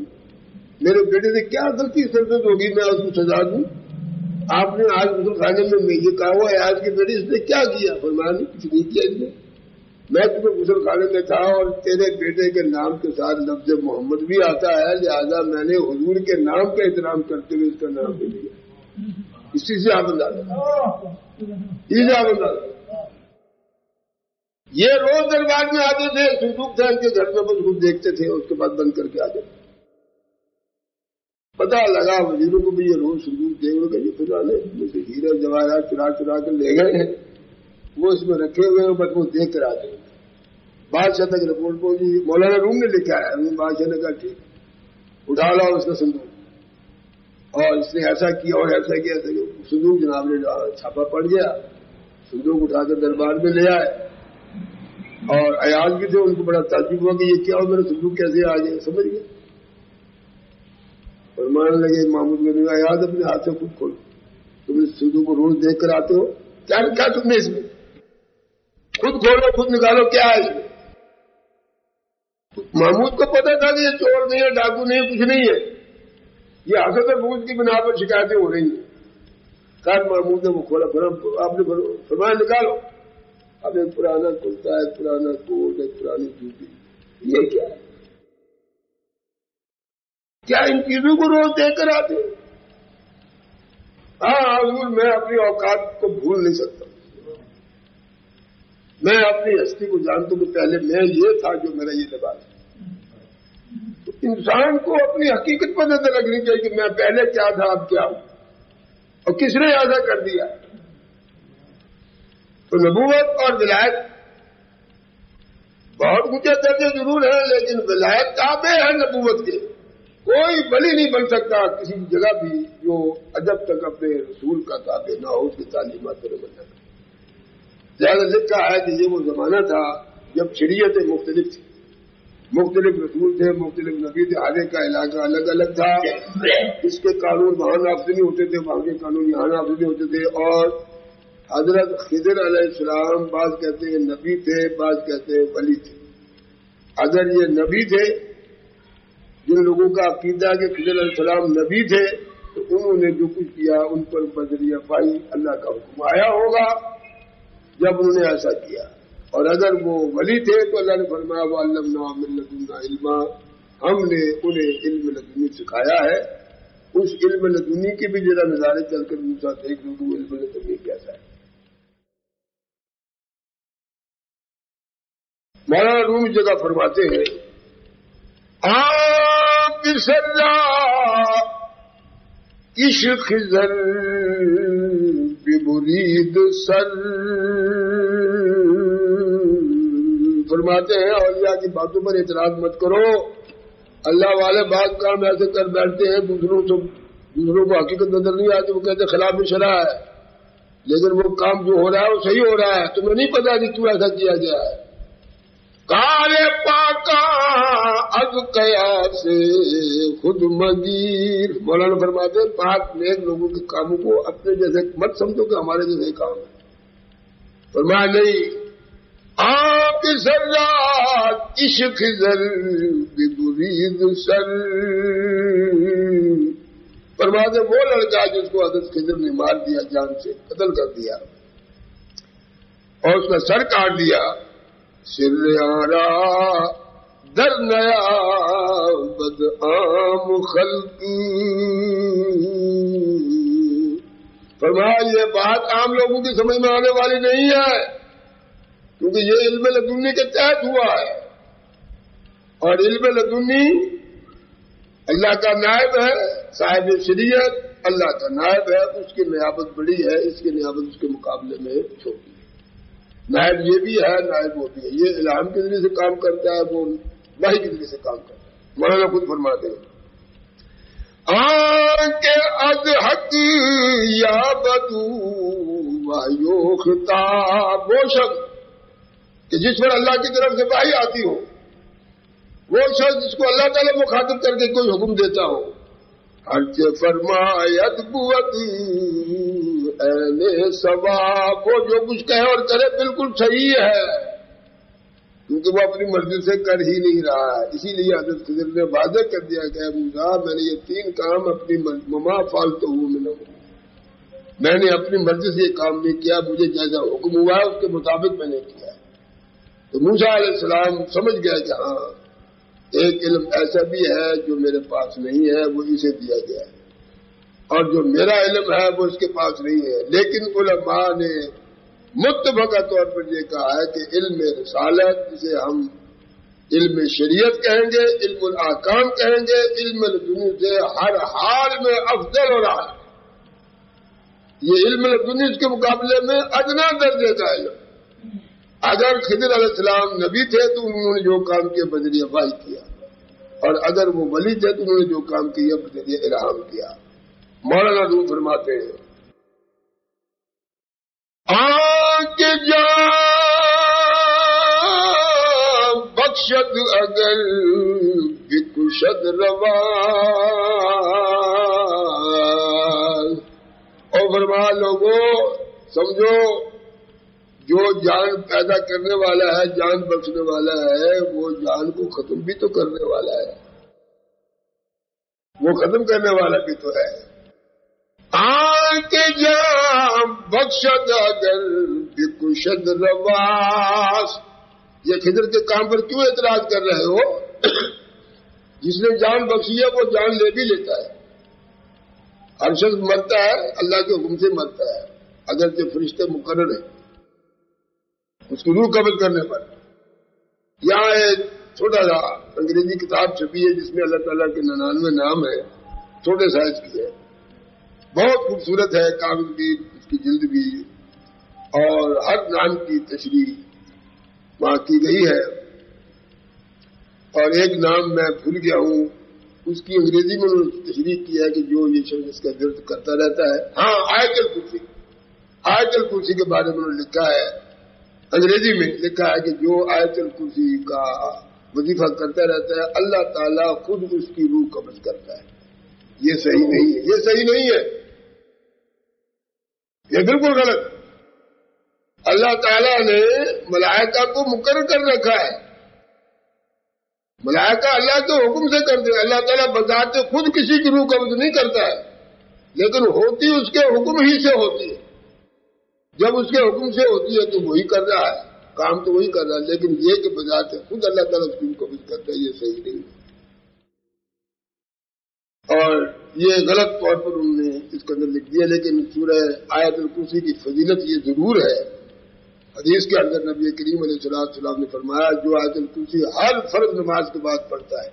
میرے بیٹے سے کیا غلطی سرزد ہوگی، میں اس کو سزا دوں؟ آپ نے آج غسل خانے میں یہ کہا ہوا ایاز کے بیٹے اس نے کیا کیا؟ فرمایا نہیں کچھ نہیں کیا اس نے، میں تمہیں غسل خانے میں تھا اور تیرے بیٹے کے نام کے ساتھ لفظ محمد بھی آتا ہے، لہذا میں نے حضور کے نام کا احترام کرتے ہوئے اس کا نام بھی لیا۔ اسی سے آپ اندازہ یہ روز دربار میں آتے تھے، صندوق تھا ان کے گھر میں، بس خود دیکھتے تھے، اس کے بعد بند کر کے آ جاتے۔ پتا لگا وزیروں کو بھی یہ روز صندوق دے گا، یہ فلاں جیسے ہیرے جواہرات چرا چرا کر لے گئے ہیں، وہ اس میں رکھے ہوئے ہیں، بس وہ دیکھ کر آتے ہیں۔ بادشاہ تک رپورٹ پہنچی، مولانا روم نے لکھا ہے، بادشاہ نے کہا ٹھیک اٹھا لاؤ اس کا صندوق، اور اس نے ایسا کیا اور ایسا کیا، صندوق جناب نے چھاپا پڑ گیا، صندوق اٹھا کر دربار میں لے آئے، اور ایاز بھی تھے، ان کو بڑا تعجب ہوا کہ یہ کیا ہو، میرا صندوق کیسے آ گیا، سمجھ گئے. فرمانے لگے محمود نے کہا ایاز اپنے ہاتھ سے خود کھولو، تم اس صندوق کو روز دیکھ کر آتے ہو، کیا رکھا تم نے اس میں، خود کھولو خود نکالو کیا ہے اس میں. محمود کو پتا تھا کہ یہ چور نہیں ہے، ڈاکو نہیں ہے، کچھ نہیں ہے، یہ حسد اور بغض کی بنا پر شکایتیں ہو رہی ہیں. کار محمود نے وہ کھولا، آپ نے فرمایا نکالو. اب ایک پرانا کرتا، ایک پرانا کوٹ، ایک پرانی جوتی، یہ کیا ہے؟ کیا ان چیزوں کو روز دیکھ کر آتے؟ ہاں حضور، میں اپنی اوقات کو بھول نہیں سکتا، میں اپنی ہستی کو جانتا ہوں کہ پہلے میں یہ تھا جو میرا یہ لباس ہے. تو انسان کو اپنی حقیقت پر نظر رکھنی چاہیے کہ میں پہلے کیا تھا اب کیا ہوں، اور کس نے ایسا کر دیا. تو نبوت اور ولایت بہت اونچے درجے ضرور ہیں، لیکن ولایت تابع ہے نبوت کے. کوئی ولی نہیں بن سکتا کسی جگہ بھی جو جب تک اپنے رسول کا تابع نہ ہو، اس کی تعلیمات پر عمل نہ کرے. زیادہ لکھا ہے کہ یہ وہ زمانہ تھا جب شریعتیں مختلف تھیں، مختلف رسول تھے، مختلف نبی تھے، آگے کا علاقہ الگ الگ تھا. اس کے قانون وہاں نافذ نہیں ہوتے تھے، وہاں کے قانون یہاں نافذ نہیں ہوتے تھے. اور حضرت خضر علیہ السلام بعض کہتے ہیں نبی تھے، بعض کہتے ہیں ولی تھے. اگر یہ نبی تھے، جن لوگوں کا عقیدہ ہے کہ خضر علیہ السلام نبی تھے، تو انہوں نے جو کچھ کیا ان پر بذریعہ پائی اللہ کا حکم آیا ہوگا جب انہوں نے ایسا کیا. اور اگر وہ ولی تھے تو اللہ نے فرمایا وَعَلَّمْنَا مِن لَدُنَّا عِلْمًا، ہم نے انہیں علم لدنی سکھایا ہے. اس علم لدنی کے بھی ذرا نظارے چل کر موسیٰ دیکھ لوں کہ وہ علم لدنی کیسا ہے. مولانا روم اس جگہ فرماتے ہیں آپ سجا عشق خضر بمرید سر. فرماتے ہیں اولیاء کی باتوں پر اعتراض مت کرو. اللہ والے بعض کام ایسے کر بیٹھتے ہیں دوسروں کو حقیقت نظر نہیں آتی، وہ کہتے خلاف شرع ہے، لیکن وہ کام جو ہو رہا ہے وہ صحیح ہو رہا ہے، تمہیں نہیں پتا کہ کیوں ایسا کیا گیا ہے. کار پاکا از قیاس سے خود مگیر. مولانا فرماتے ہیں پاک نیک لوگوں کے کاموں کو اپنے جیسے مت سمجھو کہ ہمارے جیسے کام ہے. فرمایا نہیں، آپ سرات عشق خضر بمرید سر. فرماتے وہ لڑکا جس کو حضرت خضر نے مار دیا، جان سے قتل کر دیا اور اس کا سر کاٹ دیا. سر آرا در نیا بد عام خلقی. فرمایا یہ بات عام لوگوں کی سمجھ میں آنے والی نہیں ہے، کیونکہ یہ علم لدنی کے تحت ہوا ہے، اور علم لدنی اللہ کا نائب ہے. صاحب شریعت اللہ کا نائب ہے، اس کی نیابت بڑی ہے، اس کی نیابت اس کے مقابلے میں چھوٹی ہے. نائب یہ بھی ہے، نائب وہ بھی ہے. یہ الہام کے ذریعے سے کام کرتا ہے، وہ وحی کے ذریعے سے کام کرتا ہے. مولانا خود فرماتے ہیں کے از حق یا بدو وایو خطاب. وہ شخص کہ جس پر اللہ کی طرف سے وحی آتی ہو، وہ شخص جس کو اللہ تعالیٰ مخاطب کر کے کوئی حکم دیتا ہو، ہرچ فرمایت قوت اہل ثواب، وہ جو کچھ کہے اور کرے بالکل صحیح ہے، کیونکہ وہ اپنی مرضی سے کر ہی نہیں رہا ہے. اسی لیے حضرت خضر نے واضح کر دیا کہ موسیٰ میں نے یہ 3 کام اپنی مما فالتو میں نے اپنی مرضی سے یہ کام نہیں کیا، مجھے جیسا حکم ہوا ہے اس کے مطابق میں نے کیا. تو موسیٰ علیہ السلام سمجھ گیا کہ ہاں ایک علم ایسا بھی ہے جو میرے پاس نہیں ہے، وہ اسے دیا گیا ہے، اور جو میرا علم ہے وہ اس کے پاس نہیں ہے. لیکن علماء نے متفقہ طور پر یہ کہا ہے کہ علم رسالت، جسے ہم علم شریعت کہیں گے، علم الاحکام کہیں گے، علم لدنی سے ہر حال میں افضل ہو رہا ہے. یہ علم لدنی کے مقابلے میں ادنا درجے کا علم. اگر خضر علیہ السلام نبی تھے تو انہوں نے جو کام کیا بذریعہ وحی کیا، اور اگر وہ ولی تھے تو انہوں نے جو کام کیا بذریعہ الہام کیا. مولانا روم فرماتے ہیں آنکھ جان بخشد اگر بکشد رواز. اور فرما لوگوں سمجھو جو جان پیدا کرنے والا ہے، جان بخشنے والا ہے، وہ جان کو ختم بھی تو کرنے والا ہے، وہ ختم کرنے والا بھی تو ہے. آن کے جان بخشد اگر بکشد رواس. یہ خضر کے کام پر کیوں اعتراض کر رہے ہو؟ جس نے جان بخشی ہے وہ جان لے بھی لیتا ہے. ہر شخص مرتا ہے اللہ کے حکم سے مرتا ہے، اگرچہ فرشتے مقرر ہیں اس کی روح قبض کرنے پر. یہاں ایک چھوٹا سا انگریزی کتاب چھپی ہے جس میں اللہ تعالیٰ کے 99 نام ہے، چھوٹے سائز کی ہے، بہت خوبصورت ہے، کاغذ بھی، اس کی جلد بھی، اور ہر نام کی تشریح وہاں کی گئی ہے. اور ایک نام میں بھول گیا ہوں، اس کی انگریزی میں انہوں نے تشریح کی ہے کہ جو یہ شخص اس کا درد کرتا رہتا ہے. ہاں، آیت الکرسی، آیت الکرسی کے بارے میں انہوں نے لکھا ہے، انگریزی میں لکھا ہے کہ جو آیت الکرسی کا وظیفہ کرتا رہتا ہے اللہ تعالیٰ خود اس کی روح قبض کرتا ہے. یہ صحیح نہیں ہے، یہ صحیح نہیں ہے، یہ بالکل غلط. اللہ تعالیٰ نے ملائکہ کو مقرر کر رکھا ہے، ملائکہ اللہ کے حکم سے کرتے ہیں. اللہ تعالیٰ بذات خود کسی کی روح قبض نہیں کرتا ہے، لیکن ہوتی اس کے حکم ہی سے ہوتی ہے. جب اس کے حکم سے ہوتی ہے تو وہی کر رہا ہے، کام تو وہی کر رہا ہے، لیکن یہ کہ بذات خود اللہ تعالیٰ اس کی روح قبض کرتا ہے، یہ صحیح نہیں ہے. اور یہ غلط طور پر انہوں نے اس کے اندر لکھ دیا. لیکن سورہ آیت الکرسی کی فضیلت یہ ضرور ہے. حدیث کے اندر نبی کریم علیہ السلام نے فرمایا جو آیت الکرسی ہر فرض نماز کے بعد پڑھتا ہے،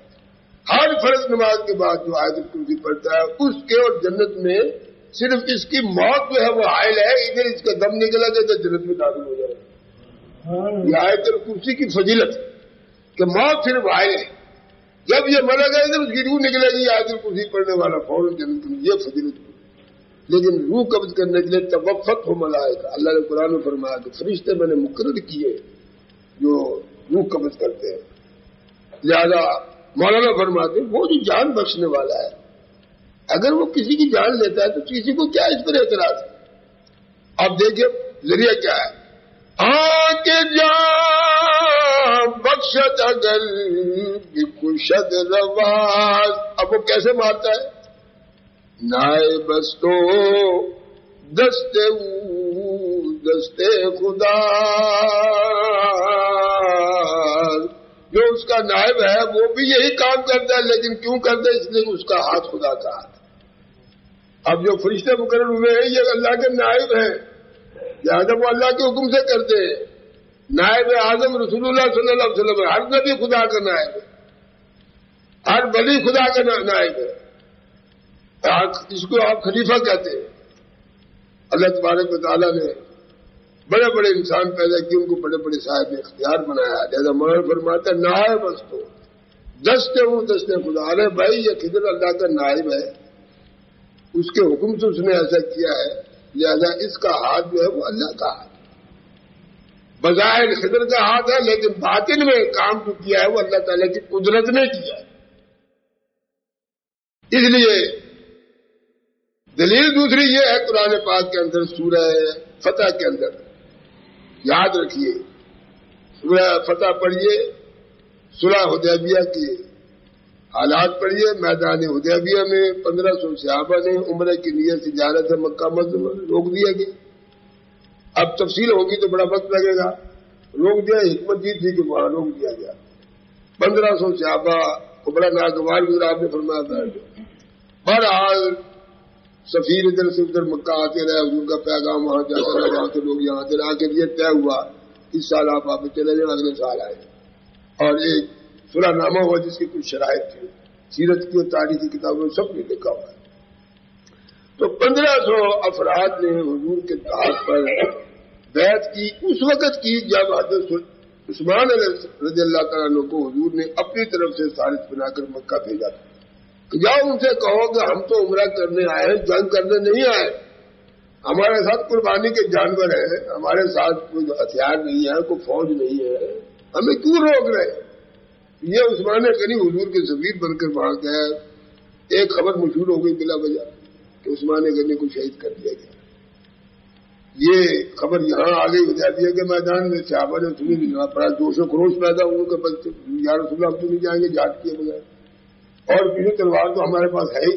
ہر فرض نماز کے بعد جو آیت الکرسی پڑھتا ہے اس کے اور جنت میں صرف اس کی موت جو ہے وہ حائل ہے، ادھر اس کا دم نکلا گیا تو جنت میں داخل ہو جائے. یہ آیت الکرسی کی فضیلت کہ موت صرف حائل ہے، جب یہ مرے گا ادھر اس کی روح نکلے گی آیت الکرسی پڑھنے والا فوراً جنت میں. یہ فضیلت. لیکن روح قبض کرنے کے لیے توفت ہو ملائکہ. اللہ نے قرآن میں فرمایا کہ فرشتے میں نے مقرر کیے جو روح قبض کرتے ہیں. لہذا مولانا فرماتے ہیں وہ جو جان بخشنے والا ہے اگر وہ کسی کی جان لیتا ہے تو کسی کو کیا اس پر اعتراض ہے؟ اب دیکھیے ذریعہ کیا ہے. آنکھ جان بخشت اگر بکشد رواز. اب وہ کیسے مارتا ہے؟ نائے بستو دستے خدا. جو اس کا نائب ہے وہ بھی یہی کام کرتا ہے، لیکن کیوں کرتا ہے؟ اس لیے اس کا ہاتھ خدا کا ہاتھ. اب جو فرشتے مقرر ہوئے ہیں یہ اللہ کے نائب ہیں، لہٰذا وہ اللہ کے حکم سے کرتے ہیں. نائب اعظم رسول اللہ صلی اللہ علیہ وسلم، ہر نبی خدا کا نائب ہے، ہر ولی خدا کا نائب ہے. اس کو آپ خلیفہ کہتے ہیں. اللہ تبارک و تعالیٰ نے بڑے بڑے انسان پیدا کیے، ان کو بڑے بڑے صاحب اختیار بنایا. لہٰذا مولانا فرماتا ہے نائب بس تو دستے خدا. ارے بھائی یہ خضر اللہ کا نائب ہے، اس کے حکم سے اس نے ایسا کیا ہے، لہذا اس کا ہاتھ جو ہے وہ اللہ کا ہاتھ. بظاہر خضر کا ہاتھ ہے لیکن باطن میں کام جو کیا ہے وہ اللہ تعالیٰ کی قدرت نے کیا ہے. اس لیے دلیل دوسری یہ ہے قرآن پاک کے اندر سورہ فتح کے اندر، یاد رکھیے سورہ فتح پڑھیے، صلح حدیبیہ کے حالات پڑھیے. میدان حدیبیہ میں 1500 صحابہ نے عمرے کی نیت سے جا رہے تھے، مکہ مکرمہ روک دیا گیا. اب تفصیل ہوگی تو بڑا وقت لگے گا. روک دیا، حکمت یہ تھی کہ وہاں روک دیا گیا. 1500 صحابہ کو بڑا ناگوار گزرا، آپ نے فرمایا تھا. بہرحال سفیر ادھر سے ادھر مکہ آتے رہے، حضور کا پیغام وہاں جاتا رہا، وہاں کے لوگ یہاں آتے رہے. آخر یہ طے ہوا اس سال آپ واپس چلے جائیں، اگلے سال آئے. اور ایک صلح نامہ ہوا جس کی کچھ شرائط تھی، سیرت کی اور تاریخی کتابوں میں سب نے لکھا ہوا ہے. تو 1500 افراد نے حضور کے دعوت پر بیعت کی. اس وقت کی جب حضرت عثمان رضی اللہ تعالیٰ عنہ کو حضور نے اپنی طرف سے سارث بنا کر مکہ بھیجا تھا کہ جاؤ ان سے کہو کہ ہم تو عمرہ کرنے آئے ہیں، جنگ کرنے نہیں آئے. ہمارے ساتھ قربانی کے جانور ہیں، ہمارے ساتھ کوئی ہتھیار نہیں ہے، کوئی فوج نہیں ہے، ہمیں کیوں روک رہے؟ یہ عثمان غنی حضور کے سفیر بن کر وہاں گیا. ایک خبر مشہور ہو گئی بلا وجہ کہ عثمان غنی کو شہید کر دیا گیا. یہ خبر یہاں آ گئی حدیبیہ کے میدان میں. صحابہ نے سنی, بڑا جوش و خروش پیدا ہوا کہ یا رسول اللہ ہم تو نہیں جائیں گے جہاد کیے بغیر, اور کسی تلوار تو ہمارے پاس ہے ہی.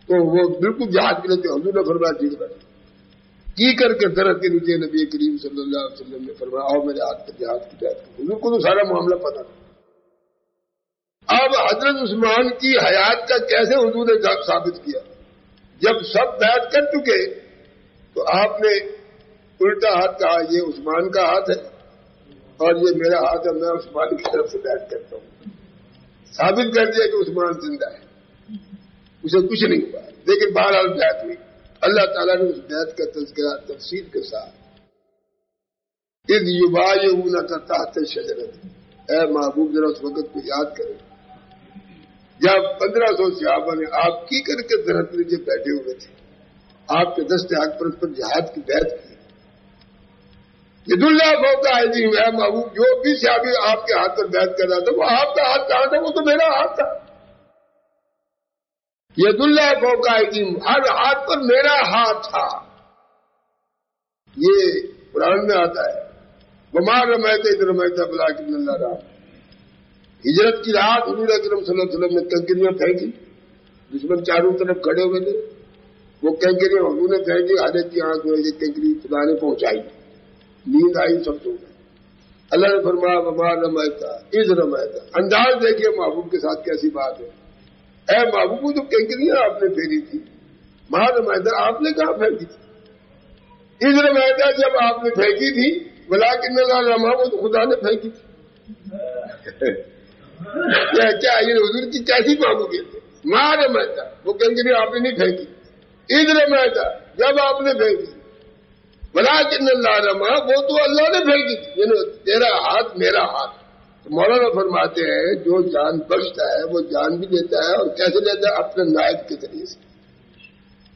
تو وہ بالکل جہاد کے لیے حضور نے فرمایا ٹھیک ہے کی کر کے درخت کے نیچے نبی کریم صلی اللہ علیہ وسلم نے فرمایا آؤ میرے ہاتھ پر جہاد کی بیعت کرو. حضور کو تو سارا معاملہ پتا تھا. اب حضرت عثمان کی حیات کا کیسے حضور نے ثابت کیا؟ جب سب بیعت کر چکے تو آپ نے الٹا ہاتھ کہا یہ عثمان کا ہاتھ ہے اور یہ میرا ہاتھ ہے, میں عثمان کی طرف سے بیعت کرتا ہوں. ثابت کر دیا کہ عثمان زندہ ہے, اسے کچھ نہیں ہوا. لیکن بہرحال بیعت ہوئی. اللہ تعالیٰ نے اس بیعت کا تذکرہ تفصیل کے ساتھ اذ یبایعونک تحت الشجرۃ, اے محبوب ذرا اس وقت کو یاد کریں جب 1500 صحابہ نے آپ کی کر کے درخت نیچے بیٹھے ہوئے تھے, آپ کے دست حق پر اس پر جہاد کی بیعت کی. ید اللہ فوق ایدیہم, اے محبوب جو بھی صحابی آپ کے ہاتھ پر بیعت کر رہا تھا وہ آپ کا ہاتھ کہاں تھا؟ وہ تو میرا ہاتھ تھا. ید اللہ فوق ایدیہم, ہر ہاتھ پر میرا ہاتھ تھا. یہ قرآن میں آتا ہے وما رمیت اذ رمیت ولکن اللہ رمی. ہجرت کی رات حضور اکرم صلی اللہ علیہ وسلم نے کنکریاں پھینکی, دشمن چاروں طرف کھڑے ہوئے تھے, وہ کنکریاں حضور نے پھینکی, حضرت کی آنکھ میں یہ کنکری خدا نے پہنچائی, نیند آئی, سب سو گئے. اللہ نے فرمایا وما رمیت اذ رمیت. انداز دیکھیے محبوب کے ساتھ کیسی بات ہے. اے محبوب جو کنکریاں آپ نے پھیری تھی وہاں رمیت آپ نے کہاں پھینکی تھی؟ اذ رمیت جب آپ نے پھینکی تھی, ولکن اللہ رمی وہ تو خدا نے پھینکی تھی. کیا یہ حضور کی کیسی معبودیت ہے؟ ماں رمیت وہ کنکری آپ نے نہیں پھینکی. اذ رمیت جب آپ نے پھینکی, ولکن اللہ رمی وہ تو اللہ نے پھینکی تھی. یعنی تیرا ہاتھ میرا ہاتھ. تو مولانا فرماتے ہیں جو جان بخشتا ہے وہ جان بھی لیتا ہے, اور کیسے لیتا ہے؟ اپنے نائب کے ذریعے سے.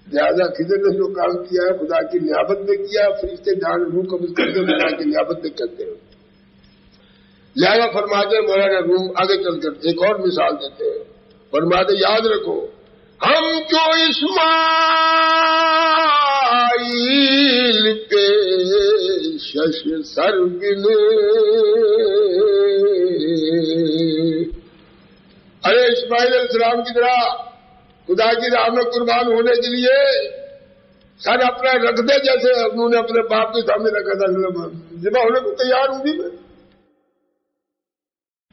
لہٰذا خضر نے جو کام کیا ہے خدا کی نیابت میں کیا, فرشتے جان روح قبض کرتے خدا کی نیابت میں کرتے ہیں. لہٰذا فرماتے ہیں مولانا روم آگے چل کر ایک اور مثال دیتے ہیں. فرماتے یاد رکھو ہم جو اسماعیل پہ شش سر بلے, ارے اسماعیل علیہ السلام کی طرح خدا کی راہ میں قربان ہونے کے لیے سر اپنا رکھ دے جیسے انہوں نے اپنے باپ کے سامنے رکھا تھا, ذبح ہونے کو تیار ہوں گی میں.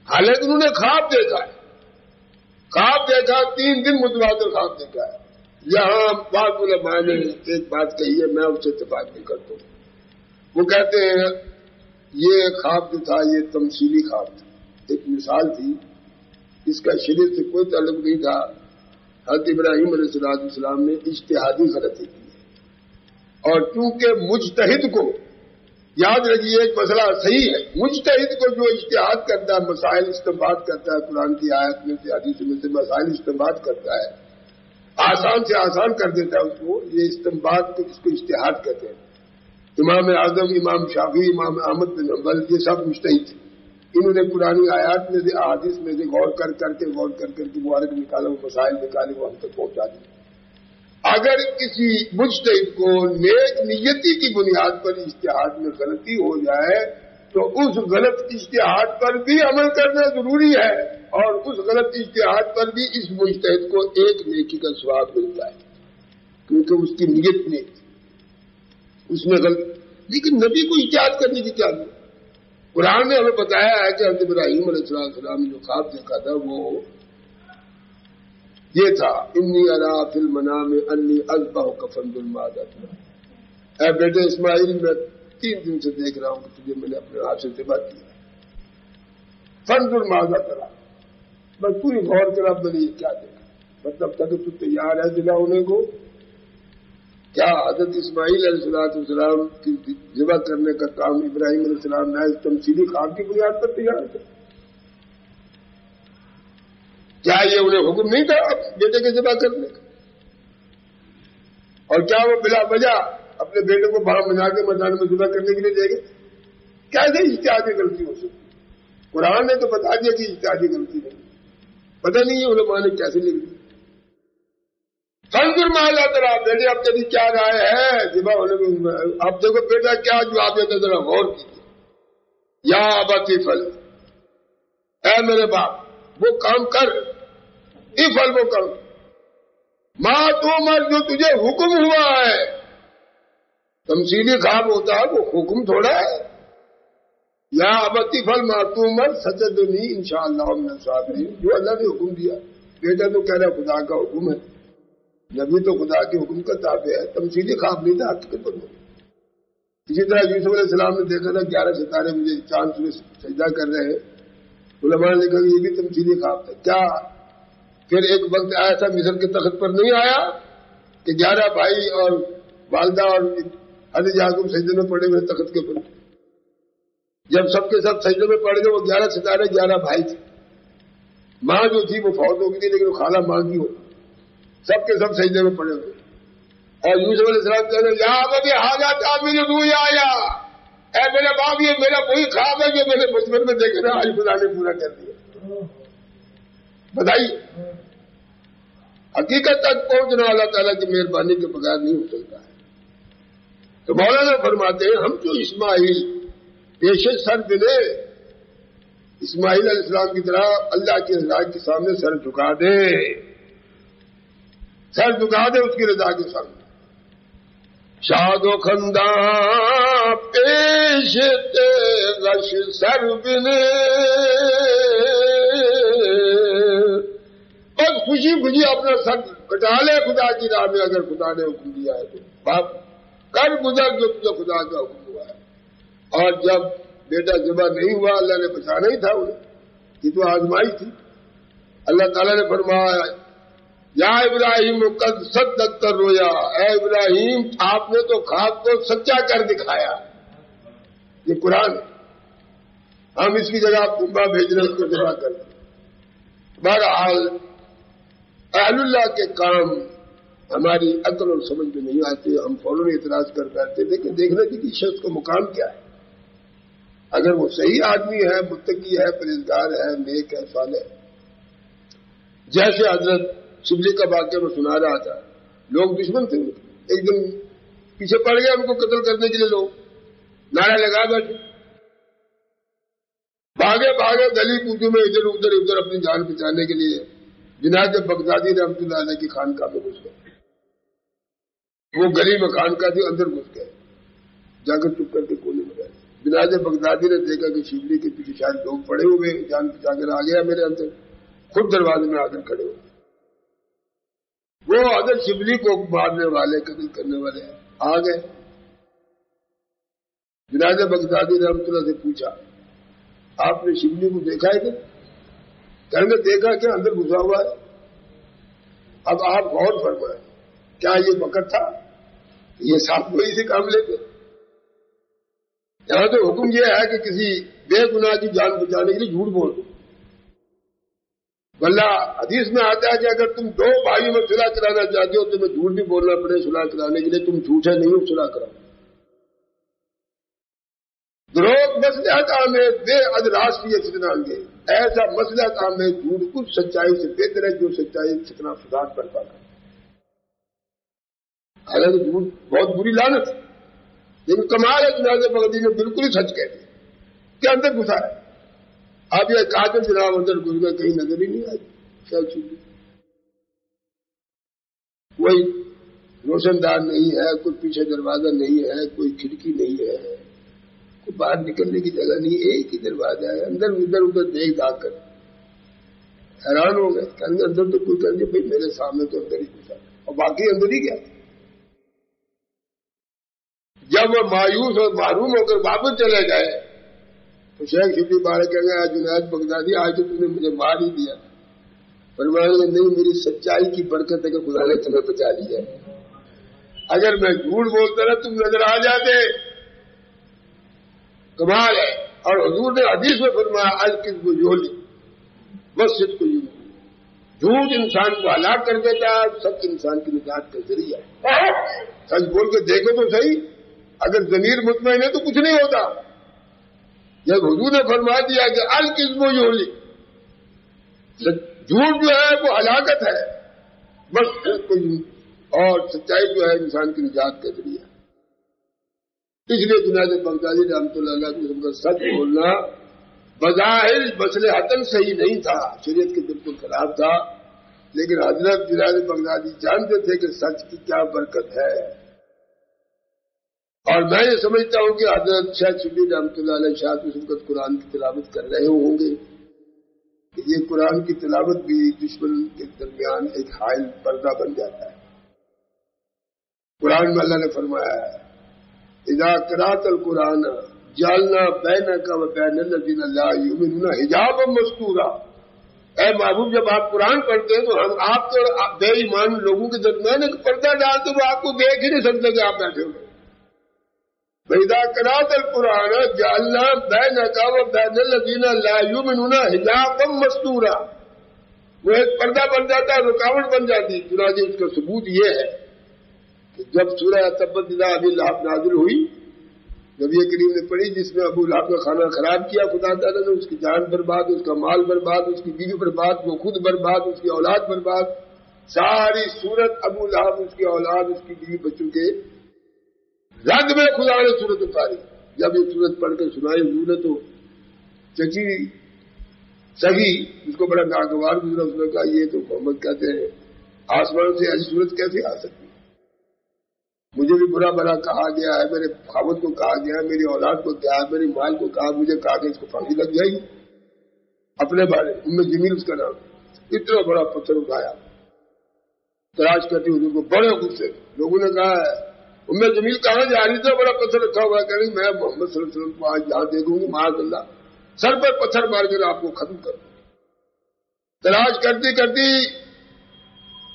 حالانکہ انہوں نے خواب دیکھا ہے, خواب دیکھا 3 دن متواتر خواب دیکھا ہے. یہاں بعض علماء نے ایک بات کہی ہے, میں اس سے اتفاق نہیں کرتا ہوں. وہ کہتے ہیں یہ خواب جو تھا یہ تمثیلی خواب تھا, ایک مثال تھی, اس کا شریعت سے کوئی تعلق نہیں تھا. حضرت ابراہیم علیہ السلام نے اجتہادی غلطی کی ہے, اور چونکہ مجتہد کو یاد رکھیے ایک مسئلہ صحیح ہے, مجتہد کو جو اجتہاد کرتا ہے, مسائل استنباط کرتا ہے, قرآن کی آیت میں سے حدیث میں سے مسائل استنباط کرتا ہے, آسان سے آسان کر دیتا ہے اس کو, یہ استنباط کو اس کو اجتہاد کہتے ہیں. امام اعظم, امام شافعی, امام احمد بن حنبل یہ سب مجتہد تھے. انہوں نے قرآن آیات میں سے احادیث میں سے غور کر کے مبارک نکالا, وہ مسائل نکالے, وہ ہم تک پہنچا دیے. اگر کسی مجتہد کو نیک نیتی کی بنیاد پر اجتہاد میں غلطی ہو جائے تو اس غلط اجتہاد پر بھی عمل کرنا ضروری ہے, اور اس غلط اجتہاد پر بھی اس مجتہد کو ایک نیکی کا ثواب ملتا ہے, کیونکہ اس کی نیت نیک اس میں غلط. لیکن نبی کو اجتہاد کرنے کی کیا ضرورت؟ قرآن نے ہمیں بتایا ہے کہ حضرت ابراہیم علیہ السلام نے جو خواب دیکھا تھا وہ یہ تھا انی ارا فی المنام انی اذبحک فانظر ماذا ترى. اے بیٹے اسماعیل میں 3 دن سے دیکھ رہا ہوں کہ تجھے میں نے اپنے ہاتھ سے ذبح کیا, فانظر ماذا ترى. بس پوری غور کر اب میں نے یہ کیا دیکھا, مطلب تک تو تیار ہے ذبح ہونے کو. کیا حضرت اسماعیل علیہ السلام کی ذبح کرنے کا کام ابراہیم علیہ السلام نے تمثیلی خواب کی بنیاد پر تیار کیا؟ کیا یہ انہیں حکم نہیں تھا بیٹے کے ذبح کرنے کا؟ اور کیا وہ بلا وجہ اپنے بیٹے کو باہر بنا کے میدان میں ذبح کرنے کے لیے دے گئے؟ کیسے اجتہادی غلطی ہو سکتی؟ قرآن نے تو بتا دیا کہ اجتہادی غلطی نہیں، پتہ نہیں ہے علماء نے کیسے لکھ دی. فنظر ما اللہ تعالیٰ بیٹے اب تیری کیا رائے ہے؟ ذبح ہونے میں اب دیکھو بیٹا کیا جواب دیتا، ذرا غور کیجیے. یا ابتی فل، اے میرے باپ وہ کام کر، افل وہ کام ما تؤمر جو تجھے حکم ہوا ہے. تمثیلی خواب ہوتا ہے وہ حکم تھوڑا ہے. یا ابتی فل ما تؤمر ستجدنی انشاءاللہ من الصابرین، جو اللہ نے حکم دیا. بیٹا تو کہہ رہا خدا کا حکم ہے، نبی تو خدا کے حکم کا تابع ہے، تمثیلی خواب نہیں تھا حقیقت پر. اسی طرح یوسف علیہ السلام نے دیکھا تھا 11 ستارے مجھے چاند میں سجدہ کر رہے ہیں، علماء نے کہا یہ بھی تمثیلی خواب تھا. کیا پھر ایک وقت آیا تھا مصر کے تخت پر نہیں آیا کہ 11 بھائی اور والدہ اور حضرت یعقوب سجدے میں پڑے ہوئے تخت کے اوپر. جب سب کے سب سجدے میں پڑ گئے، وہ 11 ستارے 11 بھائی تھے. ماں جو تھی وہ فوت ہو گئی تھی لیکن وہ خالہ ماں کی ہو، سب کے سب سجدے میں پڑے ہوئے. اور یوسف علیہ السلام کہہ رہے یا ابتی ھذا تعبیر رؤیا، اے میرے باپ یہ میرا وہی خواب ہے جو میں نے بچپن میں دیکھا تھا، آج خدا نے پورا کر دیا. بتائیے حقیقت تک پہنچنا اللہ تعالیٰ کی مہربانی کے بغیر نہیں ہو سکتا ہے. تو مولانا فرماتے ہیں ہم جو اسماعیل پیش سر دلے، اسماعیل علیہ السلام کی طرح اللہ کی رضا کے سامنے سر جھکا دے، سر جھکا دے اس کی رضا کے سامنے. شاد و خنداں پیش غش سر بنے، بس خوشی خوشی اپنا سر کٹا لے خدا کی راہ میں. اگر خدا نے حکم دیا ہے تو باپ کر گزر جو تجھے خدا کا حکم ہوا ہے. اور جب بیٹا ذبح نہیں ہوا اللہ نے بچانا ہی تھا انہیں، یہ تو آزمائی تھی. اللہ تعالیٰ نے فرمایا یا ابراہیم قد صدقت الرؤیا، اے ابراہیم آپ نے تو خواب کو سچا کر دکھایا. یہ قرآن، ہم اس کی جگہ کنبا بھیج رہے ہیں تو ذبح کر دیں. بہرحال اہل اللہ کے کام ہماری عقل اور سمجھ میں نہیں آتے، ہم فوراً اعتراض کر بیٹھتے. لیکن دیکھنا چاہیے کہ شخص کا مقام کیا ہے. اگر وہ صحیح آدمی ہے، متقی ہے، پرہیزگار ہے، نیک ہے، صالح ہے. جیسے حضرت شبلی کا واقعہ میں سنا رہا تھا، لوگ دشمن تھے، ایک دن پیچھے پڑ گئے ان کو قتل کرنے کے لیے. لوگ نعرہ لگا بیٹھے، بھاگے بھاگے گلی کوچوں میں ادھر ادھر اپنی جان بچانے کے لیے جنید بغدادی رحمۃ اللہ علیہ کی خانقاہ میں گھس گئے. وہ گلی میں خانقاہ تھی، اندر گھس گئے، جا کر چپ کر کے کونے میں گئے. جنید بغدادی نے دیکھا کہ شبلی کے پیچھے شاید لوگ پڑے ہوئے، جان بچا کر آ گیا میرے اندر. خود دروازے میں آ کر کھڑے ہوئے. وہ حضرت شبلی کو مارنے والے، قتل کرنے والے آ گئے. جنید بغدادی رحمۃ اللہ سے پوچھا آپ نے شبلی کو دیکھا ہے کیا؟ کہنے نے دیکھا کہ اندر گھسا ہوا ہے. اب آپ غور فرمائیں، کیا یہ وقت تھا یہ صاحب وہی سے کام لیتے؟ یہاں تو حکم یہ ہے کہ کسی بے گناہ کی جان بچانے کے لیے جھوٹ بول دو. بلّہ حدیث میں آتا ہے کہ اگر تم 2 بھائیوں میں صلح کرانا چاہتے ہو تو تمہیں جھوٹ بھی بولنا پڑے صلح کرانے کے لیے. تم جھوٹے نہیں ہو، صلح کراؤ. دروغ مصلحت آمیز بے ادراس کی فتنہ، ایسا مصلحت آمیز جھوٹ کچھ سچائی سے بہتر ہے جو سچائی فتنہ فساد برپا کرے. حالانکہ جھوٹ بہت بری لعنت ہے، لیکن کمال ہے جنید بغدادی نے بالکل ہی سچ کہہ دیا کہ اندر گھسا ہے. اب یہ قاتل جناب اندر گھس گئے، کہیں نظر ہی نہیں آئی. کوئی روشن دار نہیں ہے، کوئی پیچھے دروازہ نہیں ہے، کوئی کھڑکی نہیں ہے، کوئی باہر نکلنے کی جگہ نہیں، ایک ہی دروازہ ہے. اندر ادھر دیکھ داکھ کر حیران ہو گئے. کہیں گے اندر تو کوئی کہیں بھائی میرے سامنے تو اندر ہی گھسا، اور باقی اندر ہی گیا. جب وہ مایوس اور محروم ہو کر واپس چلے گئے تو شیخ شبلی بارے کہہ گئے جنید بغدادی آج تو تم نے مجھے مار ہی دیا. فرمایا نہیں، میری سچائی کی برکت ہے کہ خدا نے تمہیں بچا لیا. اگر میں جھوٹ بولتا رہا تم نظر آ جاتے. کمال ہے. اور حضور نے حدیث میں فرمایا آج کس کو جھولی مسجد کو یوں، جھوٹ انسان کو ہلاک کر دیتا ہے، سچ انسان کی نجات کا ذریعہ ہے. سچ بول کے دیکھو تو صحیح، اگر ضمیر مطمئن ہے تو کچھ نہیں ہوتا. جب حضور نے فرما دیا کہ الکذب یہلی، جھوٹ جو ہے وہ ہلاکت ہے، بس اور سچائی جو ہے انسان کی نجات کا ذریعہ۔ اس لیے جنید بغدادی رحمۃ اللہ علیہ کو سچ بولنا بظاہر مصلحتاً صحیح نہیں تھا، شریعت کے بالکل خلاف تھا، لیکن حضرت جنید بغدادی جانتے تھے کہ سچ کی کیا برکت ہے۔ اور میں یہ سمجھتا ہوں کہ حضرت شاہ شبلی رحمۃ اللہ علیہ شاہ اس وقت قرآن کی تلاوت کر رہے ہوں گے کہ یہ قرآن کی تلاوت بھی دشمن کے درمیان ایک حائل پردہ بن جاتا ہے۔ قرآن میں اللہ نے فرمایا ہے اذا قرأت القرآن جعلنا بینک و بین الذین لا یؤمنون حجابا مستورا، اے محبوب جب آپ قرآن پڑھتے ہیں تو ہم آپ کے اور بے ایمان لوگوں کے درمیان ایک پردہ ڈالتے وہ آپ کو دیکھ ہی نہیں سکتے کہ آپ بیٹھے ہوئے۔ وَإِذَا قَرَأْتَ الْقُرْآنَ جَعَلْنَا بَيْنَكَ وَبَيْنَ الَّذِينَ لَا يُؤْمِنُونَ حِجَابًا مَسْتُورًا، وہ ایک پردہ بن جاتا ہے، رکاوٹ بن جاتی۔ چنانچہ اس کا ثبوت یہ ہے کہ جب سورہ تبت یدا ابی لہب نازل ہوئی، نبی کریم نے پڑھی جس میں ابو لہب کا کھانا خراب کیا خدا تعالیٰ نے، اس کی جان برباد، اس کا مال برباد، اس کی بیوی برباد، وہ خود برباد، اس کی اولاد برباد، ساری صورت ابو لہب، اس کی اولاد، اس کی بیوی بچوں کے رد میں خدا نے صورت اتاری۔ جب یہ صورت پڑھ کے سنائی حضور نے تو چچی سگی اس کو بڑا ناگوار گزرا، اس نے کہا یہ تو محمد کہتے ہیں آسمان سے ایسی صورت کیسے آ سکتی؟ مجھے بھی برا بھلا کہا گیا ہے، میرے خاوند کو کہا گیا ہے، میری اولاد کو کہا، میری مال کو کہا، مجھے کہا کہ اس کو پھانسی لگ جائے گی اپنے بارے میں جمیل اس کا نام، اتنا بڑا پتھر اٹھایا، تلاش کرتی حضور کو بڑے غصے۔ لوگوں نے کہا ہے جمیل کہاں جا رہی تھا، بڑا پتھر رکھا ہوا ہے، کہ میں محمد صلی اللہ علیہ وسلم کو آج یہاں دے دوں گی، معاذ اللہ سر پر پتھر مار کر آپ کو ختم کر دوں۔ تلاش کرتی کرتی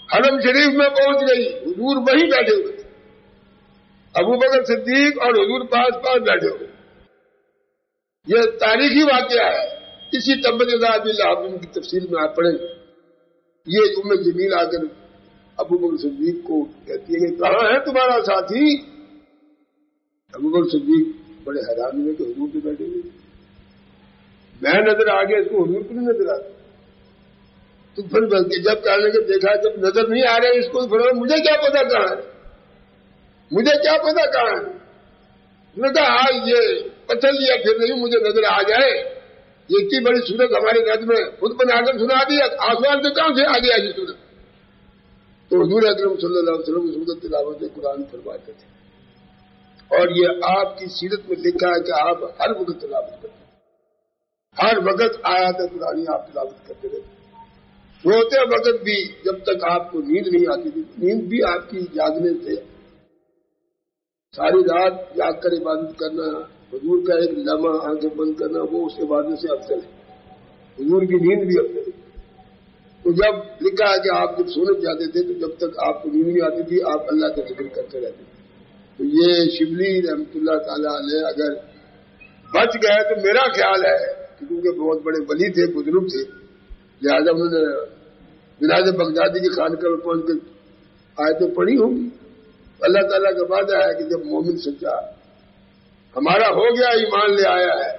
حرم شریف میں پہنچ گئی، حضور وہیں بیٹھے ہوئے تھے، ابو بکر صدیق اور حضور پاس پاس بیٹھے ہوئے۔ یہ تاریخی واقعہ ہے، اسی تبت یدا ابی لہب کی تفصیل میں آپ پڑھیں۔ یہ جمیل آ کر ابو بکر صدیق کو کہتی ہے کہ کہاں ہے تمہارا ساتھی؟ ابو بکر صدیق بڑے حیران ہوئے کہ حضور پہ بیٹھے ہوئے، میں نظر آ گیا، اس کو حضور کو نہیں نظر آتا۔ تو پھر بلکہ جب کہنے کے دیکھا جب نظر نہیں آ رہے اس کو، پھر مجھے کیا پتا کہاں ہے، مجھے کیا پتا کہاں ہے؟ اس نے کہا یہ پتھر لیا پھر نہیں مجھے نظر آ جائے، یہ اتنی بڑی صورت ہمارے رد میں خود بنا کر سنا دیا، آسمان سے کہاں سے آ گیا یہ صورت؟ تو حضور اکرم صلی اللہ علیہ وسلم اس وقت تلاوت قرآن فرماتے تھے، اور یہ آپ کی سیرت میں لکھا ہے کہ آپ ہر وقت تلاوت کرتے ہیں، ہر وقت آیات قرآن آپ تلاوت کرتے رہتے، سوتے وقت بھی جب تک آپ کو نیند نہیں آتی تھی، نیند بھی آپ کی جاگنے سے، ساری رات جاگ کر عبادت کرنا، حضور کا ایک لمحہ آنکھیں بند کرنا، وہ اس عبادت سے افضل ہے، حضور کی نیند بھی افضل ہے۔ تو جب لکھا ہے کہ آپ جب سونے جاتے تھے تو جب تک آپ کو نیند نہیں آتی تھی آپ اللہ کا ذکر کرتے رہتے تھے۔ تو یہ شبلی رحمۃ اللہ تعالی علیہ اگر بچ گئے تو میرا خیال ہے کہ کیونکہ بہت بڑے ولی تھے، بزرگ تھے، لہٰذا انہوں نے جنید بغدادی کی خانقاہ میں پہنچ کر آیتیں پڑھی ہوں گی۔ اللہ تعالیٰ کا وعدہ ہے کہ جب مومن سچا ہمارا ہو گیا، ایمان لے آیا ہے،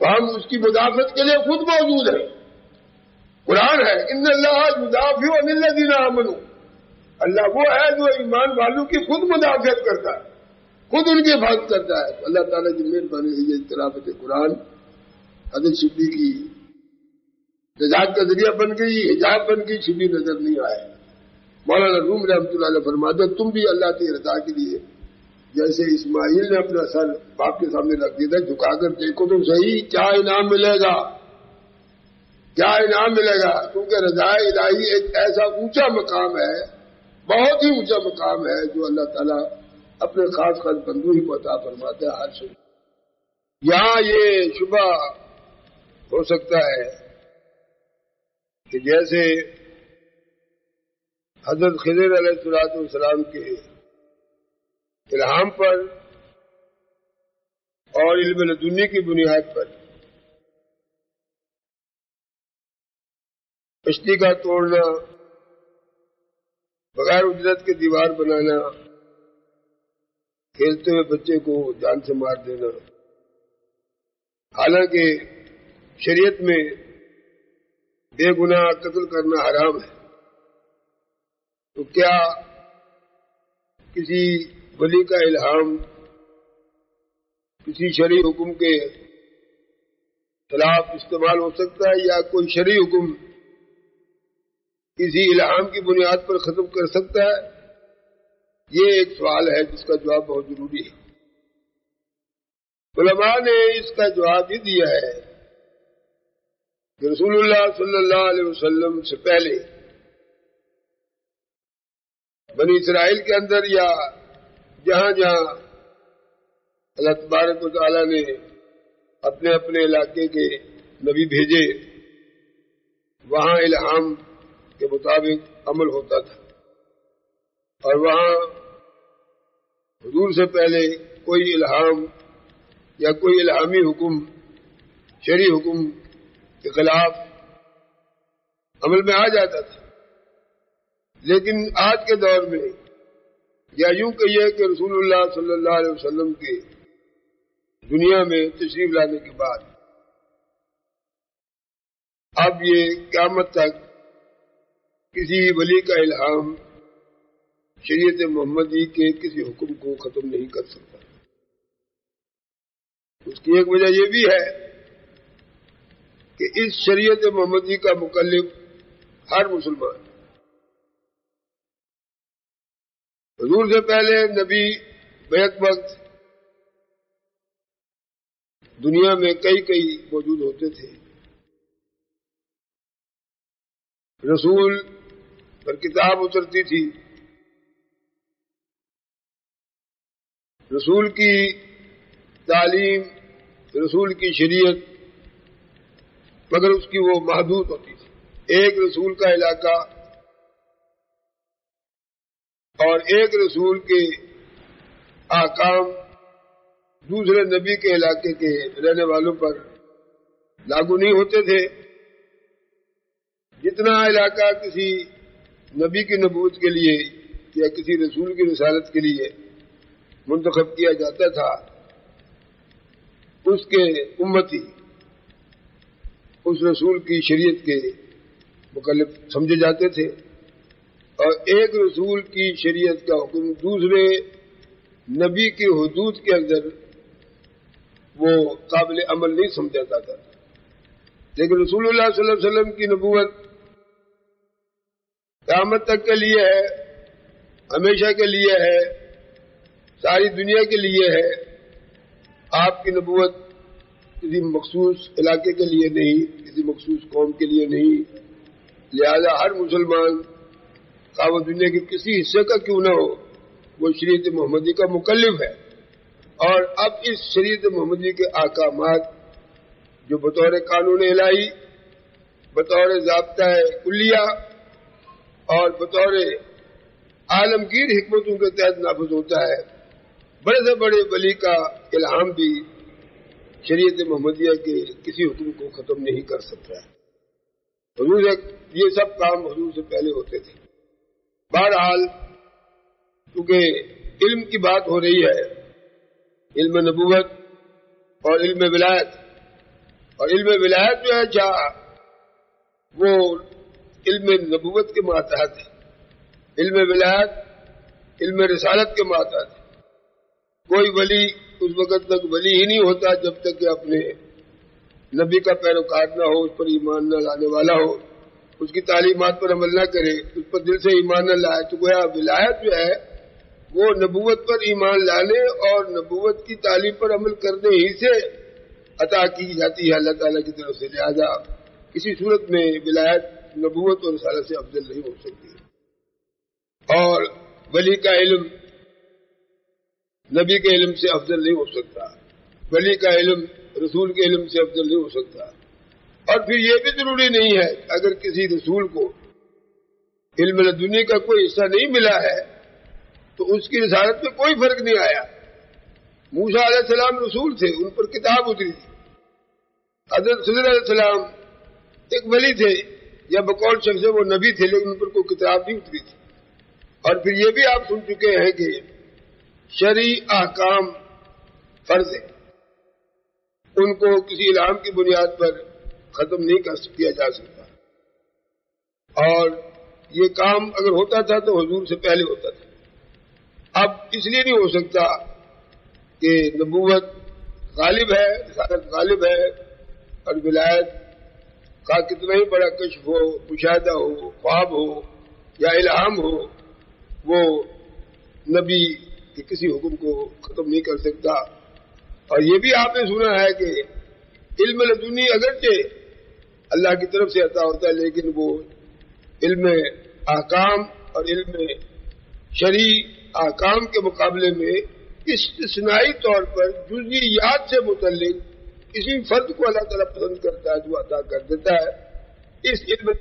تو ہم اس کی مدافعت کے لیے خود موجود ہیں۔ قرآن ہے ان اللہ یدافع عن الذین آمنوا، اللہ وہ ہے جو ایمان والوں کی خود مدافعت کرتا ہے، خود ان کی حفاظت کرتا ہے۔ اللہ تعالیٰ کی مہربانی سے یہ تلاوت قرآن حضرت شبلی کی نجات کا ذریعہ بن گئی، حجاب بن گئی، شبلی نظر نہیں آئے۔ مولانا روم رحمۃ اللہ علیہ فرماتے تم بھی اللہ کی رضا کے لیے جیسے اسماعیل نے اپنا سر باپ کے سامنے رکھ دیا تھا، جھکا کر دیکھو تو صحیح کیا انعام ملے گا، کیا انعام ملے گا، کیونکہ رضا الہی ایک ایسا اونچا مقام ہے، بہت ہی اونچا مقام ہے جو اللہ تعالیٰ اپنے خاص خاص بندوں ہی کو عطا فرماتا ہے ہر شخص۔ یہاں یہ شبہ ہو سکتا ہے کہ جیسے حضرت خضر علیہ السلام کے الہام پر اور علم لدنی کی بنیاد پر کشتی کا توڑنا، بغیر اجرت کے دیوار بنانا، کھیلتے ہوئے بچے کو جان سے مار دینا، حالانکہ شریعت میں بے گناہ قتل کرنا حرام ہے، تو کیا کسی ولی کا الہام کسی شرعی حکم کے خلاف استعمال ہو سکتا ہے، یا کوئی شرعی حکم کسی الہام کی بنیاد پر ختم کر سکتا ہے؟ یہ ایک سوال ہے جس کا جواب بہت ضروری ہے۔ علماء نے اس کا جواب یہ دیا ہے کہ رسول اللہ صلی اللہ علیہ وسلم سے پہلے بنی اسرائیل کے اندر یا جہاں جہاں اللہ تبارک و تعالیٰ نے اپنے اپنے علاقے کے نبی بھیجے، وہاں الہام کے مطابق عمل ہوتا تھا، اور وہاں حضور سے پہلے کوئی الہام یا کوئی الہامی حکم شرعی حکم کے خلاف عمل میں آ جاتا تھا۔ لیکن آج کے دور میں، یا یوں کہیے کہ رسول اللہ صلی اللہ علیہ وسلم کے دنیا میں تشریف لانے کے بعد اب یہ قیامت تک کسی ولی کا الہام شریعت محمدی کے کسی حکم کو ختم نہیں کر سکتا۔ اس کی ایک وجہ یہ بھی ہے کہ اس شریعت محمدی کا مکلف ہر مسلمان، حضور سے پہلے نبی بیک وقت دنیا میں کئی موجود ہوتے تھے، رسول پر کتاب اترتی تھی، رسول کی تعلیم، رسول کی شریعت، مگر اس کی وہ محدود ہوتی تھی۔ ایک رسول کا علاقہ اور ایک رسول کے احکام دوسرے نبی کے علاقے کے رہنے والوں پر لاگو نہیں ہوتے تھے۔ جتنا علاقہ کسی نبی کی نبوت کے لیے یا کسی رسول کی رسالت کے لیے منتخب کیا جاتا تھا، اس کے امتی اس رسول کی شریعت کے مکلف سمجھے جاتے تھے، اور ایک رسول کی شریعت کا حکم دوسرے نبی کی حدود کے اندر وہ قابل عمل نہیں سمجھا جاتا تھا۔ لیکن رسول اللہ صلی اللہ علیہ وسلم کی نبوت قیامت تک کے لیے ہے، ہمیشہ کے لیے ہے، ساری دنیا کے لیے ہے۔ آپ کی نبوت کسی مخصوص علاقے کے لیے نہیں، کسی مخصوص قوم کے لیے نہیں، لہذا ہر مسلمان خواہ وہ دنیا کے کسی حصے کا کیوں نہ ہو، وہ شریعت محمدی کا مکلف ہے۔ اور اب اس شریعت محمدی کے احکامات جو بطور قانون الہی، بطور ضابطہ کلیہ اور بطور عالمگیر حکمتوں کے تحت نافذ ہوتا ہے، بڑے سے بڑے ولی کا الہام بھی شریعت محمدیہ کے کسی حکم کو ختم نہیں کر سکتا ہے۔ حضور یہ سب کام حضور سے پہلے ہوتے تھے۔ بہرحال کیونکہ علم کی بات ہو رہی ہے، علم نبوت اور علم ولایت، اور علم ولایت جو ہے جہاں وہ علم نبوت کے ماتحت ہے، علم ولایت علم رسالت کے ماتحت ہے۔ کوئی ولی اس وقت تک ولی ہی نہیں ہوتا جب تک کہ اپنے نبی کا پیروکار نہ ہو، اس پر ایمان نہ لانے والا ہو، اس کی تعلیمات پر عمل نہ کرے، اس پر دل سے ایمان نہ لائے، تو گویا ولایت جو ہے وہ نبوت پر ایمان لانے اور نبوت کی تعلیم پر عمل کرنے ہی سے عطا کی جاتی ہے اللہ تعالیٰ کی طرف سے۔ لہذا کسی صورت میں ولایت نبوت اور رسالت سے افضل نہیں ہو سکتی، اور ولی کا علم نبی کے علم سے افضل نہیں ہو سکتا، ولی کا علم رسول کے علم سے افضل نہیں ہو سکتا۔ اور پھر یہ بھی ضروری نہیں ہے اگر کسی رسول کو علم لدنی کا کوئی حصہ نہیں ملا ہے تو اس کی رسالت میں کوئی فرق نہیں آیا۔ موسیٰ علیہ السلام رسول تھے، ان پر کتاب اتری تھی۔ حضرت خضر علیہ السلام ایک ولی تھے، یا بقول شخص وہ نبی تھے، لیکن ان پر کوئی کتاب نہیں اتری تھی۔ اور پھر یہ بھی آپ سن چکے ہیں کہ شرعی احکام فرض ہے، ان کو کسی الہام کی بنیاد پر ختم نہیں کیا جا سکتا. اور یہ کام اگر ہوتا تھا تو حضور سے پہلے ہوتا تھا. اب اس لیے نہیں ہو سکتا کہ نبوت غالب ہے، رسالت غالب ہے، اور ولایت کا کتنا ہی بڑا کشف ہو، مشاہدہ ہو، خواب ہو یا الہام ہو، وہ نبی کے کسی حکم کو ختم نہیں کر سکتا. اور یہ بھی آپ نے سنا ہے کہ علم لدنی اگرچہ اللہ کی طرف سے عطا ہوتا ہے، لیکن وہ علم احکام اور علم شرعی احکام کے مقابلے میں استثنائی طور پر جزئیات سے متعلق کسی فرد کو اللہ تعالیٰ پسند کرتا ہے جو عطا کر دیتا ہے. اس علم